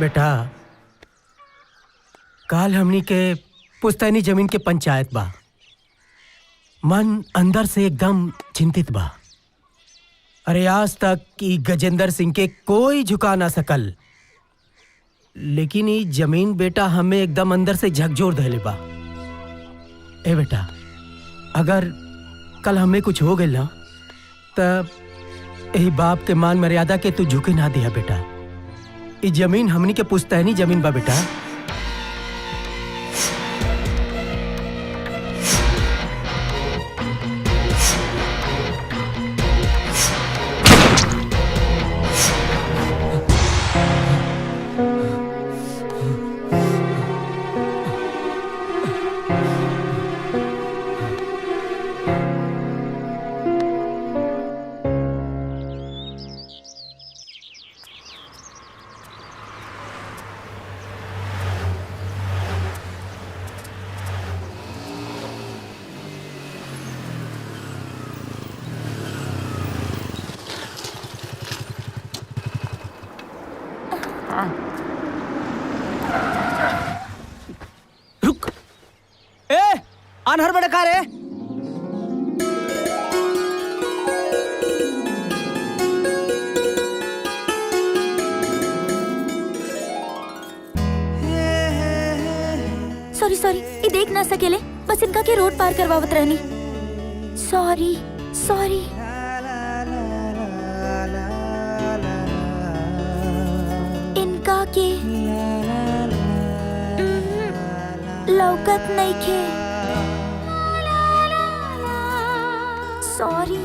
बेटा, काल हमनी के पुश्तैनी जमीन के पंचायत बा। मन अंदर से एकदम चिंतित बा। अरे आज तक कि गजेंद्र सिंह के कोई झुका ना सकल, लेकिन ये जमीन बेटा हमें एकदम अंदर से झकझोर धैले बा। ए बेटा, अगर कल हमें कुछ हो गया ना तब यही बाप के मान मर्यादा के तू झुके ना दिया बेटा। ये जमीन हमनी के पुश्तैनी जमीन बा बेटा। रुक। अनहर बड़े का रे? सॉरी, ये देख ना सकेले, बस इनका के रोड पार करवावत रहनी। सॉरी। इनका के लौकत नहीं खे। सॉरी।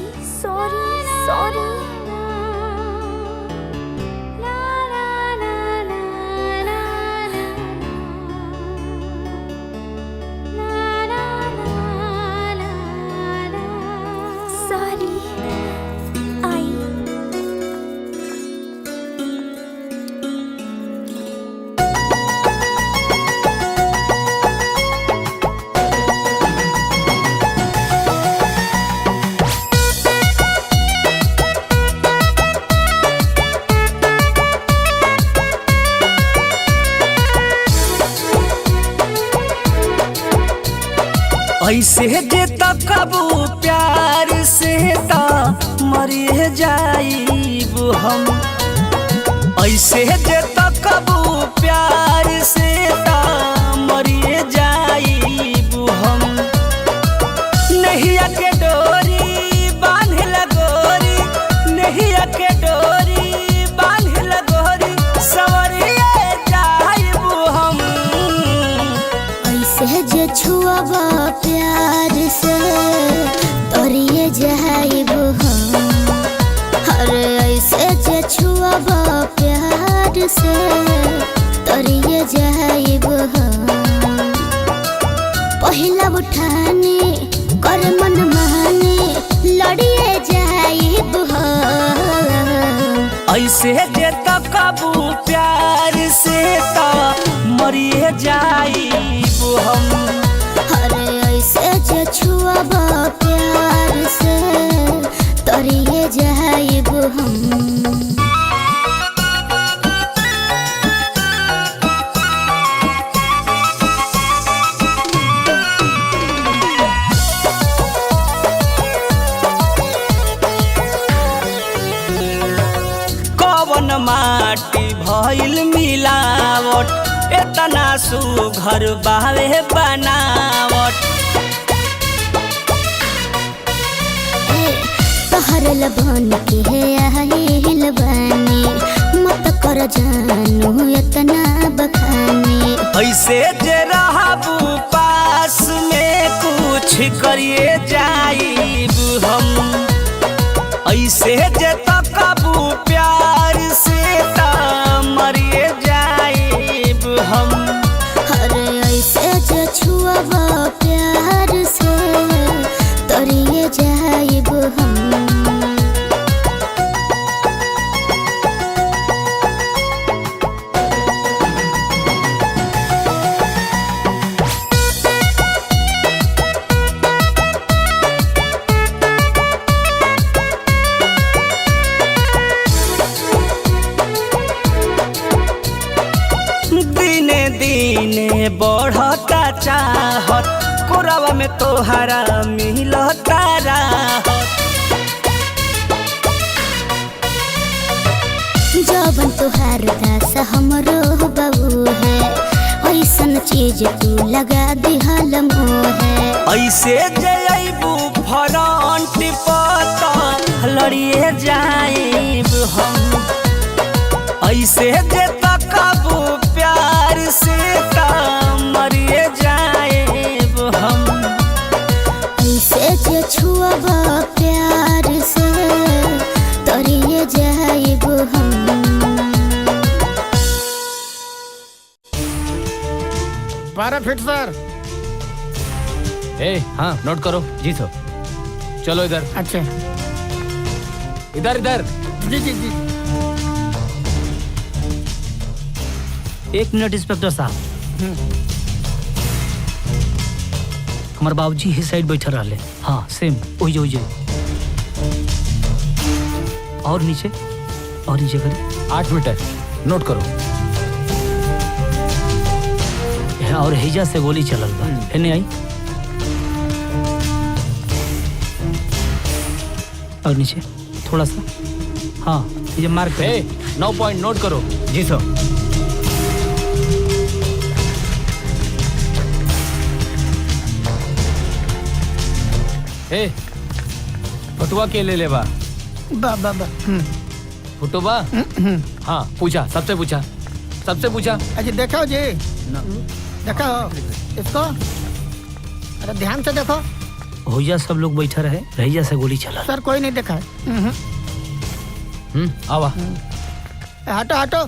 ऐसे जे तकबू प्यार से ता मरिए जाइब हम। ऐसे जे तकबू प्यार से ता मरिए जाइब हम। नहिया के डोरी बांध लगोरी, नहिया के डोरी बांध लगोरी, सवरिए जाइब हम। ऐसे जे छुआबा प्यार से तोरिए जाइब हम। अरे ऐसे जे छुआबा प्यार से तोरिए जाइब हम। पहिला उठाने कर मन माने लड़िए जाइब हम। ऐसे जे तकबू प्यार से ता मरिए जाइब हम। अरे ऐसे जे छुआबा प्यार से तोरिए जाइब हम। कवन माटी भइल मिलावट, एतना सुघर बावे बनावट। तोहर लबन के आहिल बानी, मत कर जानू इतना बखानी। ऐसे जे रहबू पास में कुछ करिए जाइब हम। ऐसे जे तकबू प्यार से ता मरिए जाइब हम। अरे ऐसे जे छुआबा प्यार से तोरिए जाइब हम। में तोहरा मिलता राहत। जवन तोहार दास हमरो बाबू है, ऐसन चीज तू लगा दिहल मोहे। ऐसे जइबू फ्रंट पता लड़िए जाइब हम, ऐसे जे तकबू प्यार से ता मरिए जाइब हम। ऐसे जे छुअब प्यार से तरिए जाइब हम। 12 फीट सर। हाँ नोट करो। जी सर। चलो इधर अच्छा इधर इधर। जी जी जी। 1 मिनट इंस्पेक्टर साहब। हमार बाबूजी ही साइड बैठे रहले। हाँ सेम ओइजे ओइजे। और नीचे करी। 8 मीटर नोट करो। और हेजा से गोली चलल बा। एने आई और नीचे थोड़ा सा। हाँ ये मार्क है। 9 पॉइंट नोट करो। जी सर। फटुआ के ले बा। बा बा बा। फुटुबा। हाँ पूछा, सबसे पूछा। अच्छा देखो जी, देखो इसको, अरे ध्यान से देखो होइजा सब लोग बैठा रहे, रहिया से गोली चला। सर। कोई नहीं देखा है। आवा। हटो हटो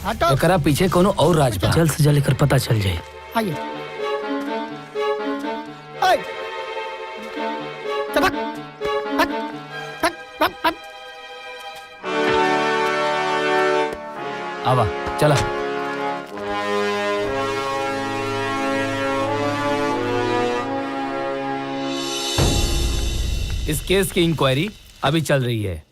हटो। एकरा पीछे कोनो और राज बा। जल्द से जल्द कर पता चल जाए। आइए। ओए चल भाग, भाग, भाग, भाग, भाग। आवा चला। इस केस की इंक्वायरी अभी चल रही है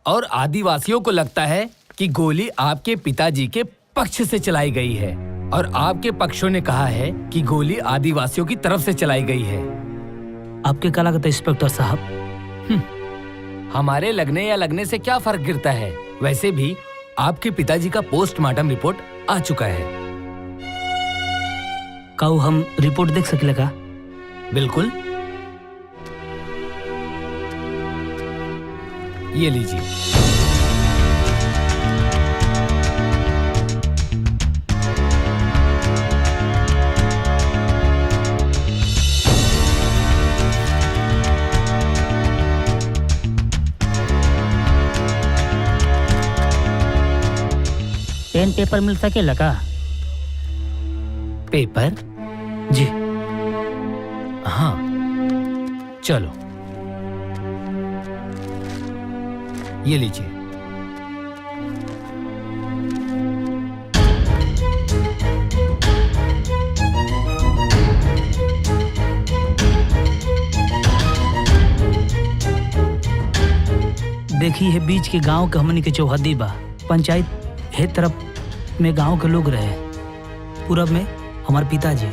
और आदिवासियों को लगता है कि गोली आपके पिताजी के पक्ष से चलाई गई है और आपके पक्षों ने कहा है कि गोली आदिवासियों की तरफ से चलाई गई है। आपके क्या लगता है इंस्पेक्टर साहब? हमारे लगने या लगने से क्या फर्क गिरता है? वैसे भी आपके पिताजी का पोस्टमार्टम रिपोर्ट आ चुका है। काऊ हम रिपोर्ट देख सकेला का? बिल्कुल, ये लीजिए। पेन पेपर मिल सकेला का? पेपर? जी हाँ चलो ये लीजिए। देखी है बीच के गांव के हमनी के चौहद्दी बा। पंचायत हे तरफ में गांव के लोग रहे, पूरब में हमार पिताजी,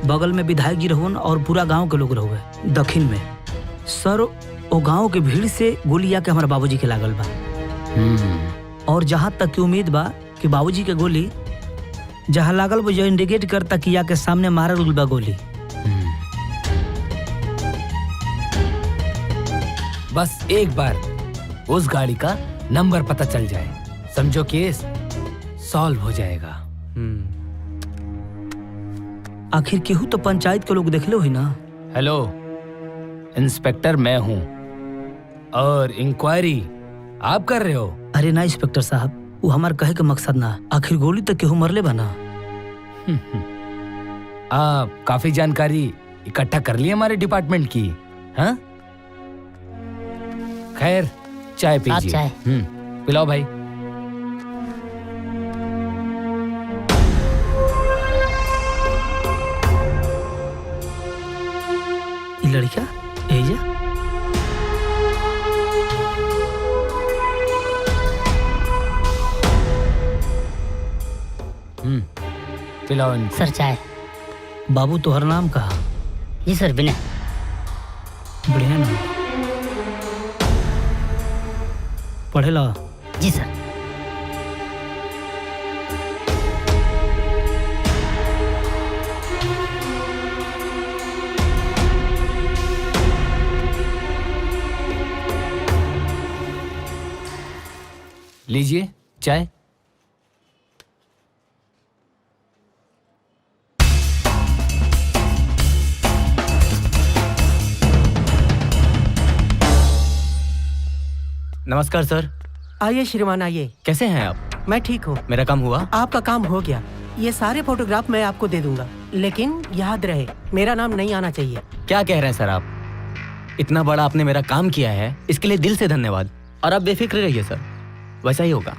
बगल में विधायक जी रहन और पूरा गांव के लोग रहुए। दक्षिण में सर ओ गांव के भीड़ से गोली आके हमारे बाबूजी के लागल बा। और जहां तक की उम्मीद बा कि बाबूजी के गोली जहां लागल वो जो इंडिकेट करता कि के सामने मारल बा गोली। बस एक बार उस गाड़ी का नंबर पता चल जाए, समझो केस सॉल्व हो जाएगा। आखिर केहू तो पंचायत के लोग देखले हुई ना। हेलो, इंस्पेक्टर मैं हूँ और इंक्वायरी आप कर रहे हो। अरे ना इंस्पेक्टर साहब, वो हमार कहे के मकसद ना। आखिर गोली तो केहू मरले बा ना। आप काफी जानकारी इकट्ठा कर ली हमारे डिपार्टमेंट की। हाँ खैर, चाय पीजिए। चाय पिलाओ भाई। ये लड़का एजा पिलाओ इनको। सर चाय। बाबू तोहर नाम कहा? जी सर विनय। बढ़िया ना पढ़ेला। जी सर। लीजिए चाय। नमस्कार सर। आइए श्रीमान आइए। कैसे हैं आप? मैं ठीक हूँ। मेरा काम हुआ? आपका काम हो गया। ये सारे फोटोग्राफ मैं आपको दे दूंगा, लेकिन याद रहे मेरा नाम नहीं आना चाहिए। क्या कह रहे हैं सर आप? इतना बड़ा आपने मेरा काम किया है, इसके लिए दिल से धन्यवाद। और आप बेफिक्र रहिए सर, वैसा ही होगा।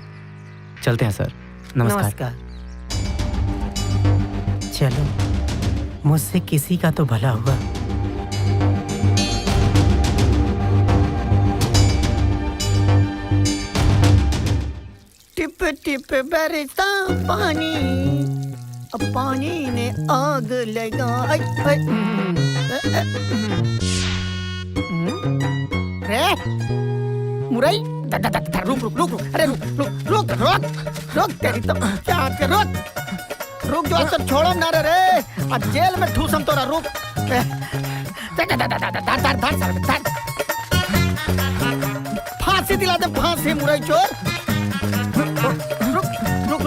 चलते हैं सर। नमस्कार। चलो, मुझसे किसी का तो भला हुआ। टिप टिप बरसा पानी, अब पानी ने आग लगाई। रे मुरई, रुक रुक रुक रुक, अरे रुक रुक रुक रुक रुक, तेरी तो क्या के रुक रुक, जो सब छोड़ो ना रे, आज जेल में ठूसम तोरा। रुक फांसी दिला दे, फांसी मुरई चोर। रुक रुक रुक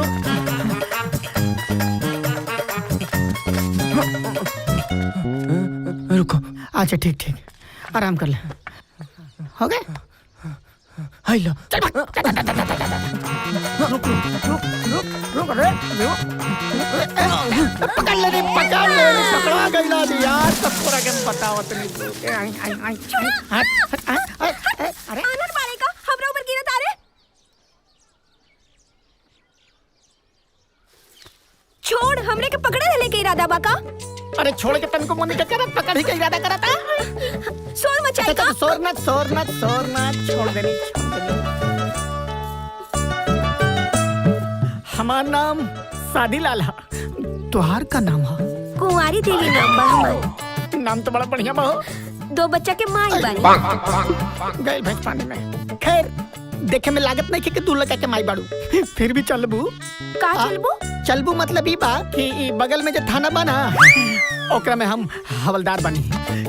रुको। अच्छा ठीक ठीक, आराम कर ले। हो गए? हाय लो। रुक रुक रुक रुक रुक रे, पकड़ ले रे, पकड़ ले रे, पकड़ा गइला दी यार। सब पूरा के बतावत नहीं। अरे आनंद मारे का हमरा ऊपर गिरत आ रे। छोड़, हमरे के पकड़े रहले के इरादा बा का? अरे छोड़ के तन को मन के करत, पकड़ ही के इरादा करता। शोर मचाई का? शोर न छोड़ देनी। हमार नाम सादीलाल है। तुहार का नाम है? कुंवारी देवी नाम बा हमार। नाम तो बड़ा बढ़िया बा हो। 2 बच्चा के माई बानी। गए भैंस पानी में। खैर देखे में लागत नहीं कि तू लगा के माई बाड़ू। फिर भी चलबू। का चलबू? चलबू मतलब ई बा कि ई बगल में जो थाना बना, ओकरा में हम हवलदार बनी।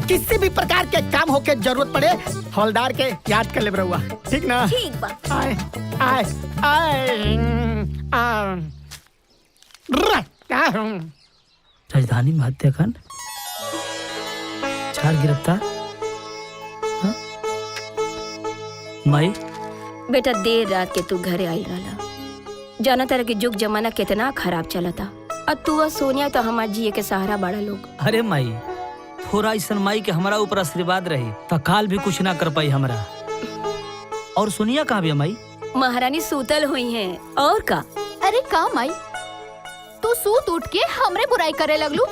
किसी भी प्रकार के काम होके जरूरत पड़े, हवलदार के याद कर ले रहुआ। ठीक ना? ठीक बा। आए आए आए राजधानी में हत्याकांड, 4 गिरफ्तार। हाँ? माई बेटा देर रात के तू घरे आई रहला। जाना तरह के जुग जमाना कितना खराब चलता, और तू और सोनिया तो हमार जिए के सहारा बड़ा लोग। अरे माई, थोड़ा ऐसा माई के हमारा ऊपर आशीर्वाद रही तो काल भी कुछ ना कर पाई हमरा। और सोनिया कहाँ भी है माई? महारानी सूतल हुई हैं और का। अरे का माई, तू सूत उठ के हमरे बुराई करे लगलू।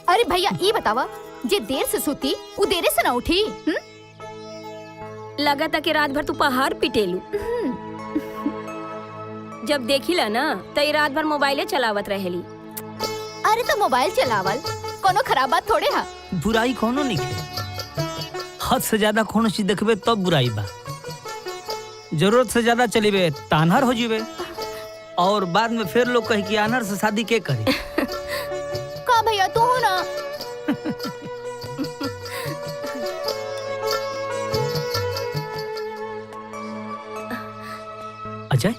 अरे भैया ई बतावा, जे देर से सूती उ देरे से ना उठी। लगा था कि रात भर तू पहाड़ पिटेलू। जब देखिला ना तो रात भर मोबाइले चलावत रहेली। अरे तो मोबाइल चलावल कोनो खराब बात थोड़े हा। बुराई कोनो नहीं है। हद से ज्यादा कोनो चीज देखबे तब बुराई बा। जरूरत से ज्यादा चलीबे तानहर हो जीबे, और बाद में फिर लोग कहे कि आनहर से शादी के करी। का भैया तू हो ना। अजय,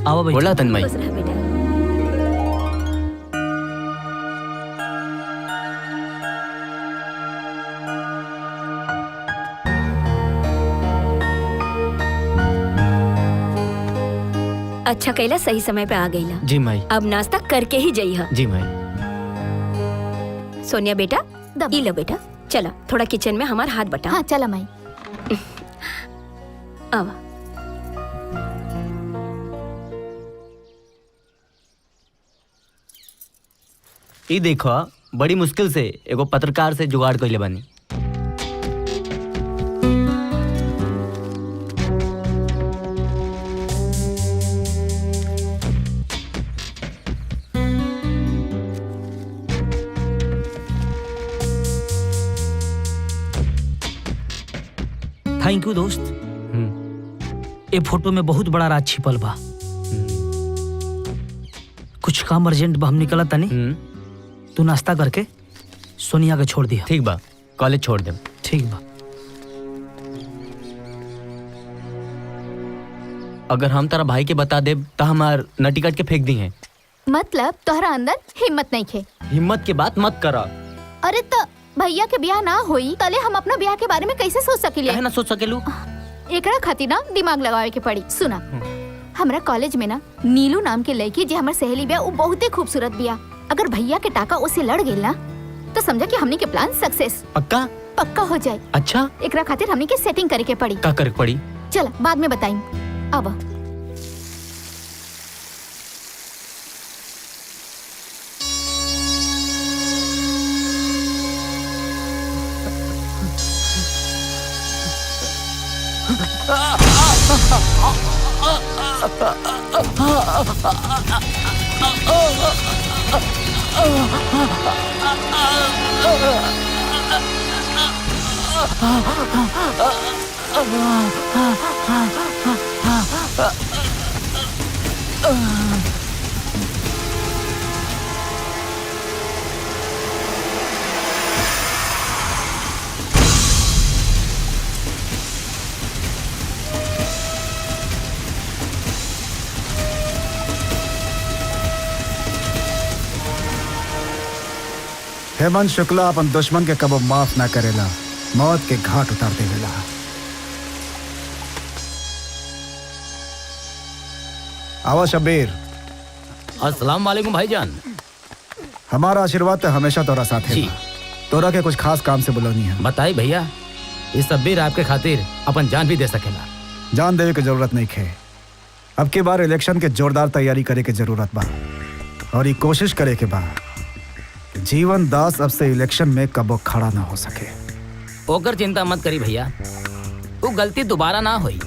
आओ भाई। बोला तन्मय। खुश रह बेटा। अच्छा कैला, सही समय पे आ गईला। जी माई। अब नाश्ता करके ही जाइहा। जी माई। सोनिया बेटा, ई लो बेटा, चला थोड़ा किचन में हमार हाथ बटा। हाँ चला माई। आवा। ई देखो, बड़ी मुश्किल से एगो पत्रकार से जुगाड़ कइले बानी। थैंक यू दोस्त। ये फोटो में बहुत बड़ा राज छिपल बा। कुछ काम अर्जेंट बा, हम निकला तनी। तू नाश्ता करके सोनिया के छोड़ दिया। ठीक बा, कॉलेज छोड़ दे। ठीक बा। अगर हम तारा भाई के बता दे तो हमार नटी काट के फेंक दी है। मतलब तोहरा अंदर हिम्मत नहीं खे। हिम्मत के बात मत करा। अरे तो भैया के ब्याह ना होई तले हम अपना ब्याह के बारे में कैसे सोच सकिले? काहे ना सोच सकेलू? एकरा खातिर ना दिमाग लगावे के पड़ी। सुना, हमरा कॉलेज में ना नीलू नाम के लड़की जे हमर सहेली बिया, वो बहुते खूबसूरत बिया। अगर भैया के टाका उसे लड़ गेल ना तो समझा कि हमनी के प्लान सक्सेस पक्का पक्का हो जाए। अच्छा, एकरा खातिर हमनी के सेटिंग करे के पड़ी। का करे पड़ी? चल बाद में बताई। अब हेमंत शुक्ला अपन दुश्मन के कबो माफ ना करेला, मौत के घाट उतार देवेला। आवा शब्बीर। अस्सलाम वालेकुम भाईजान। हमारा आशीर्वाद तो हमेशा तोरा साथ है। तोरा के कुछ खास काम से बुलानी है। बताई भैया, इस शब्बीर आपके खातिर अपन जान भी दे सकेला। जान देवे की जरूरत नहीं खे। अब के बार इलेक्शन के जोरदार तैयारी करे के जरूरत बा और ये कोशिश करे के बा जीवन दास अब से इलेक्शन में कबो खड़ा ना हो सके। ओकर चिंता मत करी भैया, वो गलती दोबारा ना हुई।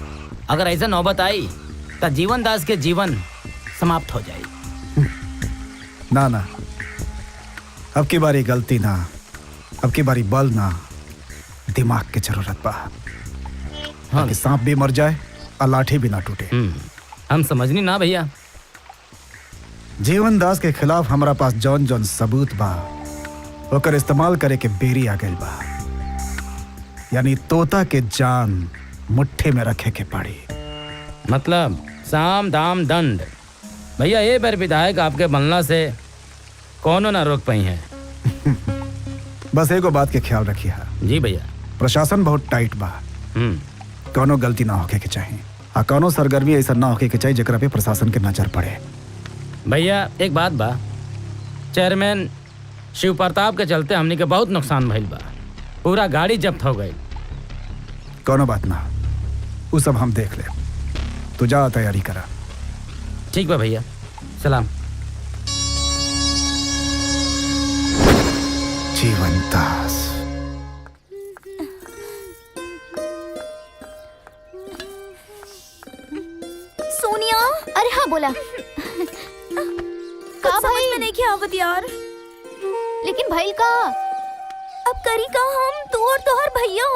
अगर ऐसा नौबत आई तो जीवन दास के जीवन समाप्त हो जाए। ना ना, अब की बारी गलती ना, अब की बारी बल ना, दिमाग की जरूरत बा। हाँ, कि सांप भी मर जाए और लाठी भी ना टूटे। हम समझनी ना भैया। जीवन दास के खिलाफ हमारा पास जौन जौन सबूत बा ओकर इस्तेमाल करे के बेरी आ गइल बा। यानी तोता के जान मुट्ठी में रखे के पड़ी। मतलब साम दाम दंड। भैया ये बार विधायक आपके बनला से कौनो ना रोक पाई है। बस एगो बात के ख्याल रखिए। जी भैया। प्रशासन बहुत टाइट बा। कौनो गलती ना होके के चाहिए आ कौनो सरगर्मी ऐसा ना होके के चाहिए जेकरा पे प्रशासन के नजर पड़े। भैया एक बात बा, चेयरमैन शिव प्रताप के चलते हमनी के बहुत नुकसान भइल बा। पूरा गाड़ी जब्त हो गई। कौनो बात ना, वो सब हम देख ले। तू जा तैयारी करा। ठीक बा भैया, सलाम। जीवन दास। सोनिया। अरे हाँ बोला। का भाई में नहीं आवत यार। लेकिन भाई का अब करी का हम तू और तोहर भैया।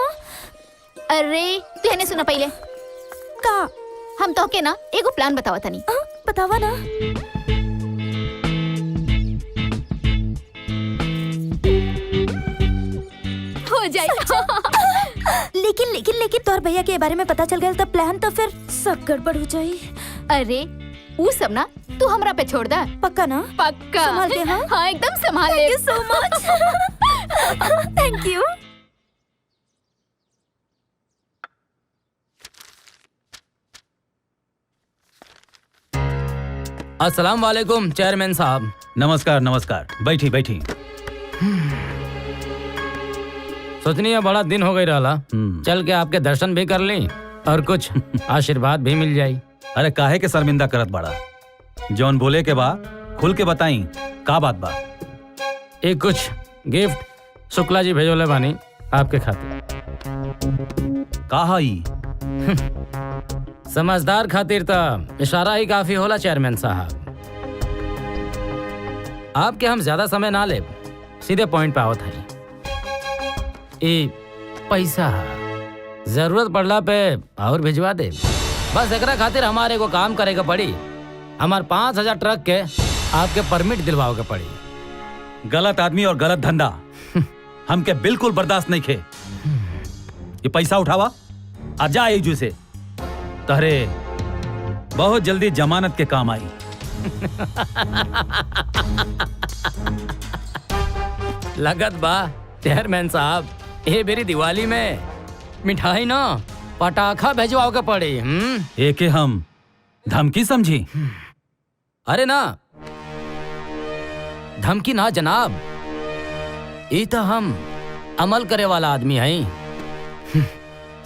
अरे तू हने सुना पहले का हम तो के ना एगो प्लान बतावा तनी। बतावा ना। हो जाए। लेकिन तोहर भैया के बारे में पता चल गया तो प्लान तो फिर सब गड़बड़ हो जाई। अरे वो सब ना तू हमरा पे छोड़ दा। पक्का ना? पक्का संभाल के। हाँ एकदम संभाल ले। So much. Thank you. अस्सलाम वालेकुम चेयरमैन साहब। नमस्कार नमस्कार, बैठी बैठी। सोचनी है बड़ा दिन हो गई रहा, चल के आपके दर्शन भी कर ली और कुछ आशीर्वाद भी मिल जाई। अरे काहे के शर्मिंदा करत बड़ा, जौन बोले के बा खुल के बताई का बात बा। एक कुछ गिफ्ट शुक्ला जी भेजोले बानी आपके खातिर। का ई? समझदार खातिर तो इशारा ही काफी होला चेयरमैन साहब। आपके हम ज्यादा समय ना ले, सीधे पॉइंट पे आवत है। पैसा जरूरत पड़ला पे और भिजवा दे। बस एकरा खातिर हमारे को काम करे का पड़ी। हमार 5000 ट्रक के आपके परमिट दिलवाओ के पड़ी। गलत आदमी और गलत धंधा हमके बिल्कुल बर्दाश्त नहीं खे। ये पैसा उठावा आ जा एजू से, तहरे बहुत जल्दी जमानत के काम आई। लगत बा चेयरमैन साहब, ये मेरी दिवाली में मिठाई ना पटाखा भेजवाओ के पड़ी। एके हम धमकी समझी? अरे ना, धमकी ना जनाब, ये तो हम अमल करे वाला आदमी हैं।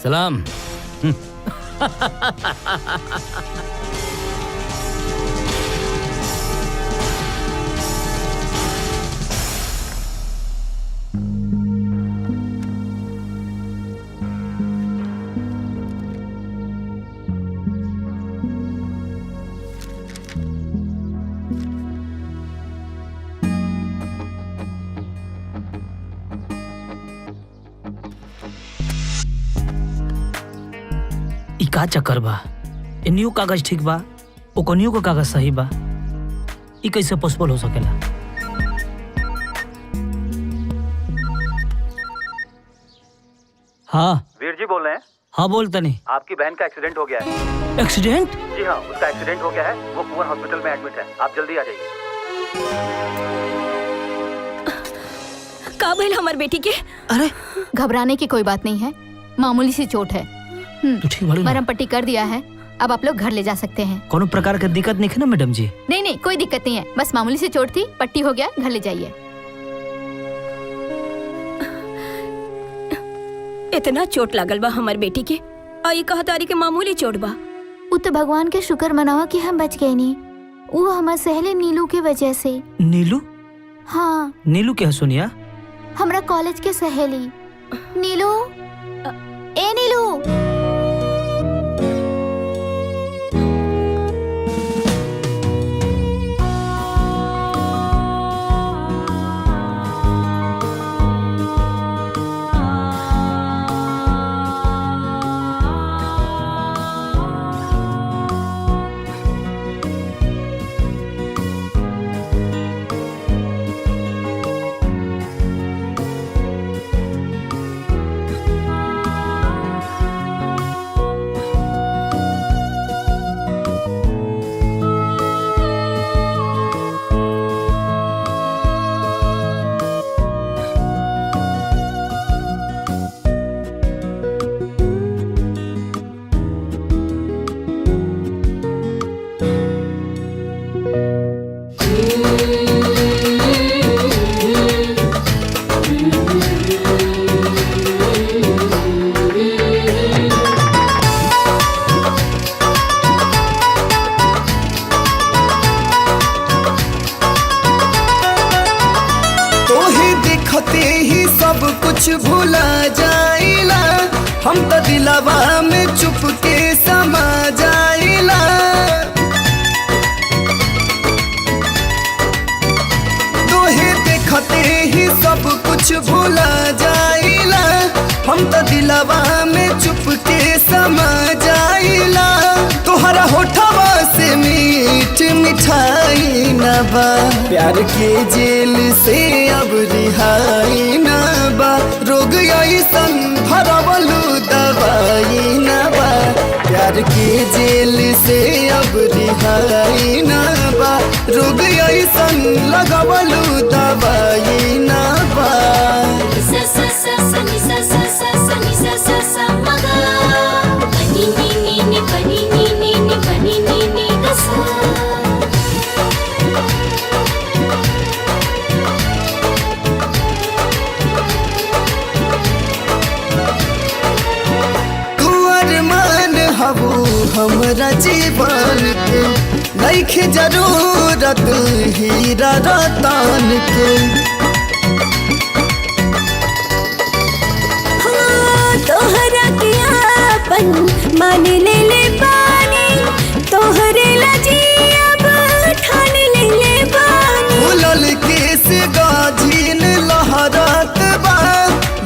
सलाम। का चक्कर बा? इनियो कागज ठीक बा, ओकनियो का कागज सही बा। ई कैसे पॉसिबल हो सकेला? हाँ वीर जी बोल रहे हैं? हाँ बोलता नहीं। आपकी बहन का एक्सीडेंट हो गया है। एक्सीडेंट? जी हाँ, उसका एक्सीडेंट हो गया है। वो कुंवर हॉस्पिटल में एडमिट है। आप जल्दी आ जाइए। का भइल हमार बेटी के? अरे घबराने की कोई बात नहीं है, मामूली सी चोट है। तो ठीक बाड़ी ना? मरहम पट्टी कर दिया है, अब आप लोग घर ले जा सकते हैं। कोनो प्रकार की दिक्कत नहीं है ना मैडम जी? नहीं नहीं, कोई दिक्कत नहीं है, बस मामूली सी चोट थी, पट्टी हो गया, घर ले जाइए। इतना चोट लागल बा हमार बेटी के, और ये कहा तारी के मामूली चोट बा। वो तो भगवान के शुक्र मनावा कि हम बच गए नहीं। वो हमारे सहेली नीलू के वजह से। नीलू? हाँ। नीलू क्या सोनिया? हमारा कॉलेज के सहेली नीलू। ए नीलू, कुछ भुला जाइला, हम तो दिलवा में चुपके समा जाइला। तोहे देखते ही सब कुछ भुला जाइला, हम तो दिलवा में चुपके समा जाइला। तोहरा होठवा से मीठ मिठाई न बा, प्यार के जेल से अब रिहाई न बा। रोग ऐसन भरवलू दवाई न बा, प्यार के जेल से अब रिहाई न बा। रोग ऐसन लगवलू दवाई न बा। हमरा जीवन के नइखे जरूरत हीरा रतन के। तोहरा के आपन मान ले पानी, तोहरे लजी अब ठान ले पानी। फूलल केस गाझिन लहरत बा,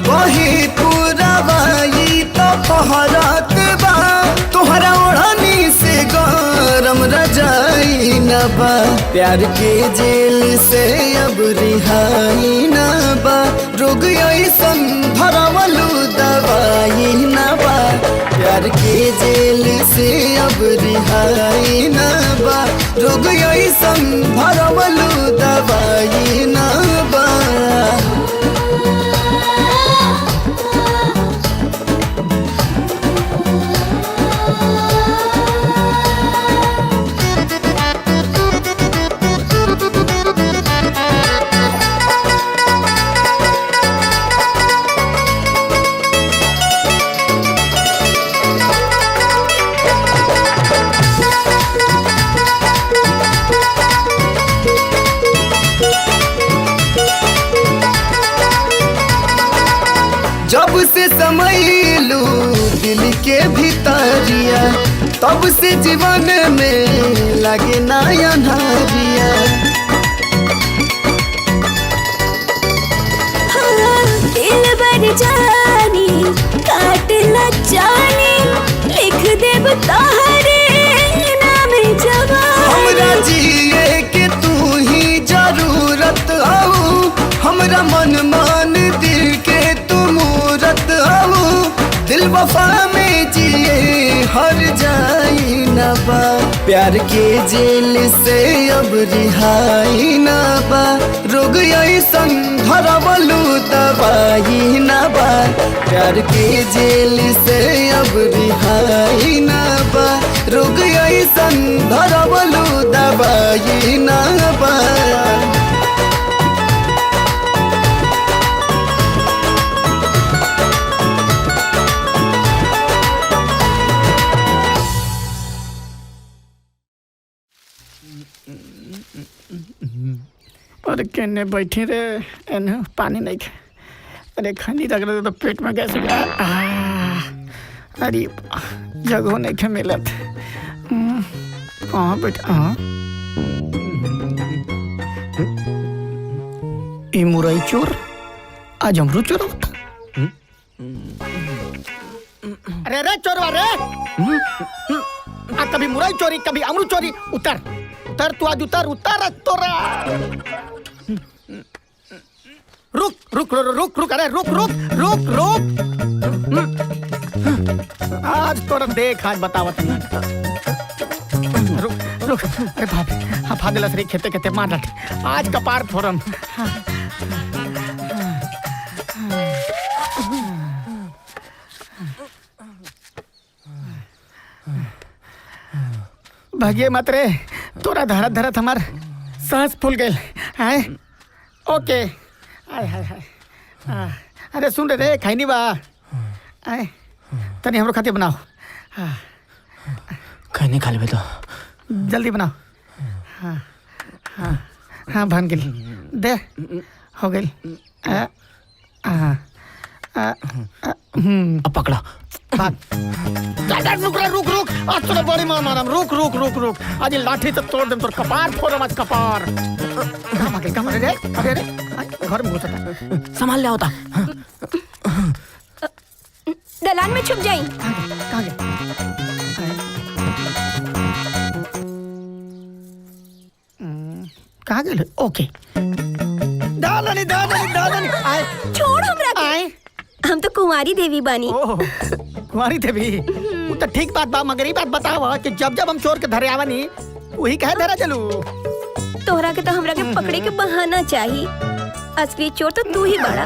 बही पुरवाई तो बा, प्यार के जेल से अब रिहाई ना बा, रोग ऐसन धरवलू दवाई ना बा, प्यार के जेल से अब रिहाई ना बा, रोग ऐसन धरवलू दवाई ना बा। जब से समैलू दिल के भीतरिया, तब से जीवन में लगे नया नारिया। दिल बर जानी काट न जानी, लिख देब तोहरे नाम जवानी। हमरा जिए के तू ही जरूरत आऊ, हमरा मन मान दिल के तू मूरत आऊ, दिल वफा में जिए हर जाई ना बा, प्यार के जेल से अब रिहाई ना बा, रोग ऐसन धरवलू दवाई ना बा, प्यार के जेल से अब रिहाई ना बा, रोग ऐसन धरवलू दवाई ना बा। अरे केने बैठी रे, एने पानी नहीं खे, अरे खानी लग रहा तो पेट में गैस गया। अरे जगह नहीं खे मिलत। कहाँ बैठा? ई मुरई चोर आज अमरूद चोर होता। अरे रे चोरवा रे, कभी मुरई चोरी कभी अमरूद चोरी। उतर उतर तू, आज उतर उतर तोरा। रुक रुक रुक रुक रुक, अरे रुक रुक रुक रुक। आज तोरा देख, आज बतावत नहीं। रुक रुक, अरे भाभी हाँ फादला सरी खेते खेते मार डाटे, आज कपार फोरम। भागिए मत रे, तोरा धरत धरत हमार सांस फूल गए है। ओके आय हाय हाय। अरे सुन रे, खैनी बा आय तनी हमरो खातिर बनाओ। खैनी खा लेबे तो जल्दी बनाओ। हाँ हाँ हाँ बन गई, दे हो गई। अब पकड़ा। रुक रुक रुक, आज तोरा बड़ी मार मारम। रुक रुक रुक रुक, आज लाठी से तोड़ देम तोर कपार फोड़म आज कपार। कहाँ भागे कहाँ रे? अरे रे घर में घुसता, संभाल ले होता। दलान में छुप जाई। कहाँ गए? कहाँ गए? ओके दादानी दादानी दादानी आए। छोड़ हमरा के। आए हम तो कुंवारी देवी बानी। कुंवारी देवी, वो तो ठीक बात बा, मगर ये बात बतावा कि जब जब हम चोर के धरे आवनी वही कहे धरा चलू। तोहरा के तो हमरा के पकड़े के बहाना चाहिए, असली चोर तो तू ही बड़ा।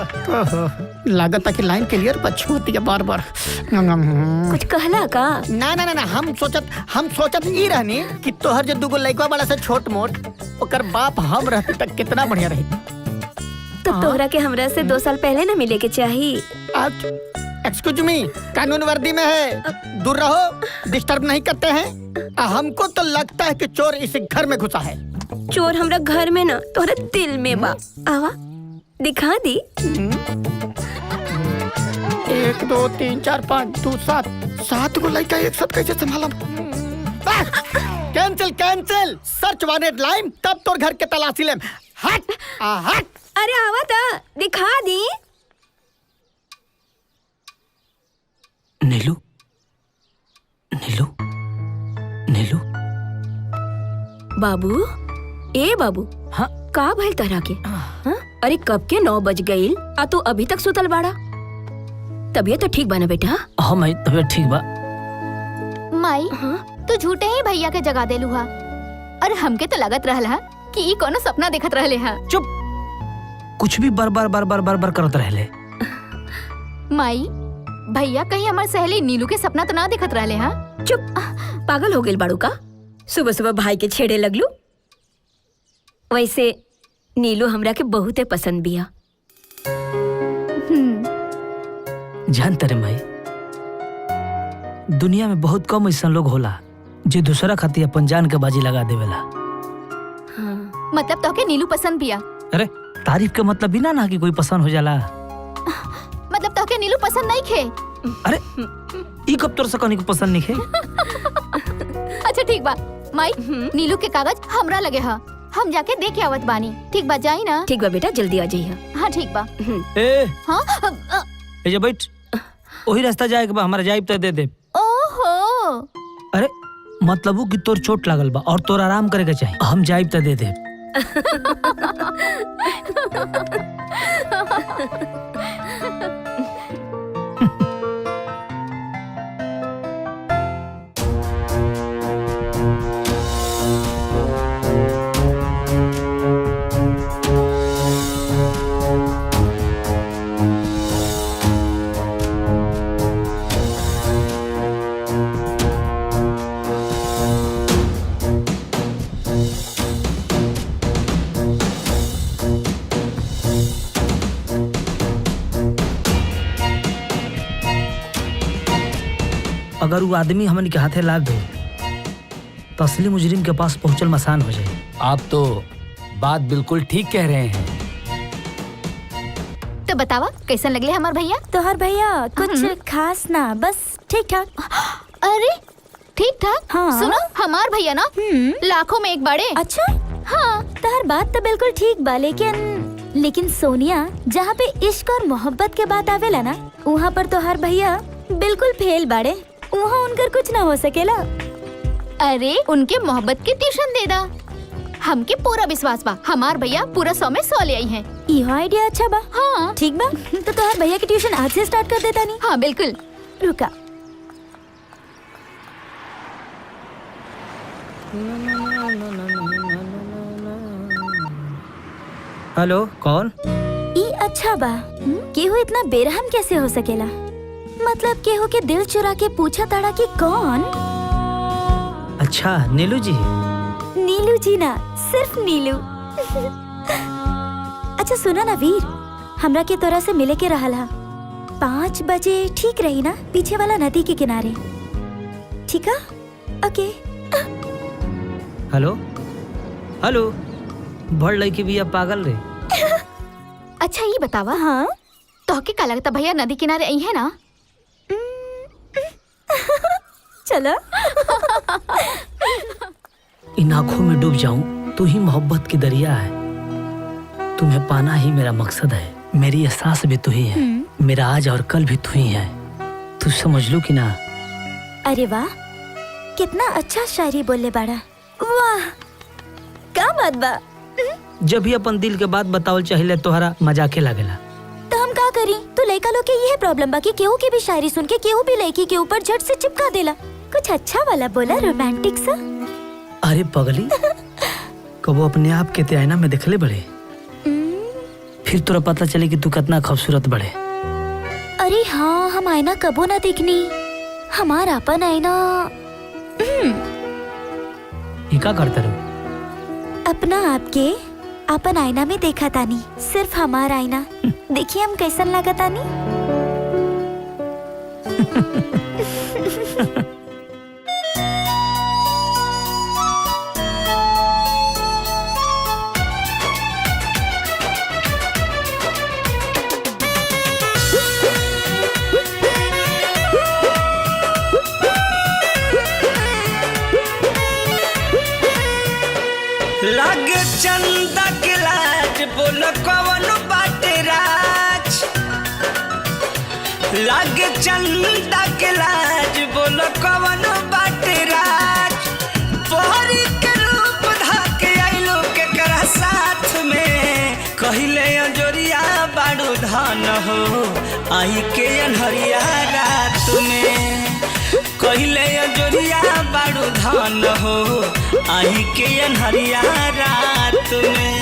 लागत कि लाइन क्लियर पर छूती है बार बार। कुछ कहला का? ना ना ना ना, हम सोचत ई रहनी कि तोहर जो दुगो लइका वाला से छोट मोट, ओकर बाप हम रहते तक कितना बढ़िया रही। तो तोहरा के हमरा से 2 साल पहले न मिले के चाहिए। एक्सक्यूज मी, कानून वर्दी में है, दूर रहो, डिस्टर्ब नहीं करते हैं। हमको तो लगता है कि चोर इस घर में घुसा है। चोर हमरा घर में ना, तोहरा दिल में बा। आवा दिखा दी। 1 2 3 4 5 2 7 7 को लड़का एक साथ कैसे संभाला? Cancel cancel, search wanted line, तब तोर घर के तलाशी लेम। हट हट। अरे आवा था, दिखा दी। नीलू नीलू नीलू बाबू, ए बाबू, हाँ? का भइल तरह के? हाँ? अरे कब के 9 बज गईल आ तू अभी तक सुतल बाड़ा? तबीयत तो ठीक बा ना बेटा? हाँ माई, तबीयत ठीक बा। माई, तू झूठे ही भैया के जगा देलू हा और हमके तो लगत रहल हा कि ई कोनो सपना देखत रहले हा। चुप, कुछ भी बार बार बार बार बार बार करत रहले। माई, भैया कहीं हमार सहेली नीलू के सपना तो ना देखत रहले हा? चुप, पागल हो गेल बाड़ू का? सुबह सुबह भाई के छेड़े लगलू। वैसे नीलू हमरा के बहुते पसंद बिया। जानते रे माई, दुनिया में बहुत कम ऐसा लोग होला जो दूसरा खातिर अपन जान के बाजी लगा देवेला। मतलब तो के नीलू पसंद बिया? अरे तारीफ के मतलब बिना ना कि कोई पसंद हो जाला। मतलब तो के नीलू पसंद नहीं खे? अरे ई कब तोर से कनी को पसंद नहीं खे? अच्छा ठीक बा माई, नीलू के कागज हमरा लगे हा, हम जाके देख आवत बानी। ठीक बा, जाई ना? ठीक बा बेटा, जल्दी आ जाइए। हाँ ठीक बा। ए, हाँ ए जा बैठ, वही रास्ता जाए के बा, हमारा जाइब तो दे दे। ओहो, अरे मतलब वो कि तोर चोट लागल बा और तोर आराम करे के चाहिए, हम जाइब तो दे दे। अगर वो आदमी हमन के हाथे लाग गए तो असली मुजरिम के पास पहुंचल आसान हो जाए। आप तो बात बिल्कुल ठीक कह रहे हैं। तो बतावा कैसन लगले हमार भैया? तोहर भैया कुछ खास ना, बस ठीक ठाक। अरे ठीक ठाक? हाँ। सुनो, हमार भैया ना लाखों में एक बड़े। अच्छा हाँ, तोहर बात तो बिल्कुल ठीक बा, लेकिन सोनिया, जहाँ पे इश्क और मोहब्बत के बात आवेला ना, वहाँ पर तोहर भैया बिल्कुल फेल बाड़े। वहाँ उनकर कुछ ना हो सकेला। अरे उनके मोहब्बत के ट्यूशन दे दा, हमके पूरा विश्वास बा हमार भैया पूरा 100 में 100 ले आई हैं। यह आइडिया अच्छा बा। हाँ ठीक बा, तो तोहर भैया की ट्यूशन आज से स्टार्ट कर देता नहीं? हाँ बिल्कुल। रुका, हेलो, कौन? ई अच्छा बा। केहू इतना बेरहम कैसे हो सकेला? मतलब केहू के दिल चुरा के पूछा ताड़ा कि कौन? अच्छा, नीलू जी। नीलू जी ना, सिर्फ नीलू। अच्छा सुना ना वीर, हमरा के तोरा से मिले के रहल हा 5 बजे, ठीक रही ना? पीछे वाला नदी के किनारे, ठीक है? ओके। हेलो हेलो, बड़ लड़की भी अब पागल रे। अच्छा ये बतावा, हाँ तो के का लगता भैया नदी किनारे आई है ना? चलो। इन आँखों में डूब जाऊं, तू ही मोहब्बत की दरिया है। तुम्हें पाना ही मेरा मकसद है। मेरी एहसास भी तू ही है, मेरा आज और कल भी तू ही है। तू समझ लो कि ना? अरे वाह, कितना अच्छा शायरी बोले बाड़ा। वाह, क्या बात बा। जब भी अपन दिल के बात बतावल चाहिए तोहरा मजाके लागेला। तो हम का करी? तो लड़का लोग के यह प्रॉब्लम बा कि केहू की भी शायरी सुन के केहू भी लड़की के ऊपर झट से चिपका देला। कुछ अच्छा वाला बोला, रोमांटिक सा। अरे पगली, कबो अपने आप के ते आईना में देखले बड़े, फिर तोरा पता चले कि तू कितना खूबसूरत बड़े। अरे हाँ, हम आईना कबो ना देखनी, हमारा अपन आईना। ये क्या करते रहो? अपना आपके अपन आईना में देखा तानी, सिर्फ हमारा आईना। देखिए हम कैसन लगा तानी। लागे चंदा के लाज, बोलो कौन बाटे राज। लागे चंदा के लाज, बोलो कौन बाटे राज। परी के रूप कहले अंजोरिया बाड़ू धान हो आई के अनहरिया रात में। कहले अंजोरिया बाड़ू धान हो आई के अनहरिया रात में।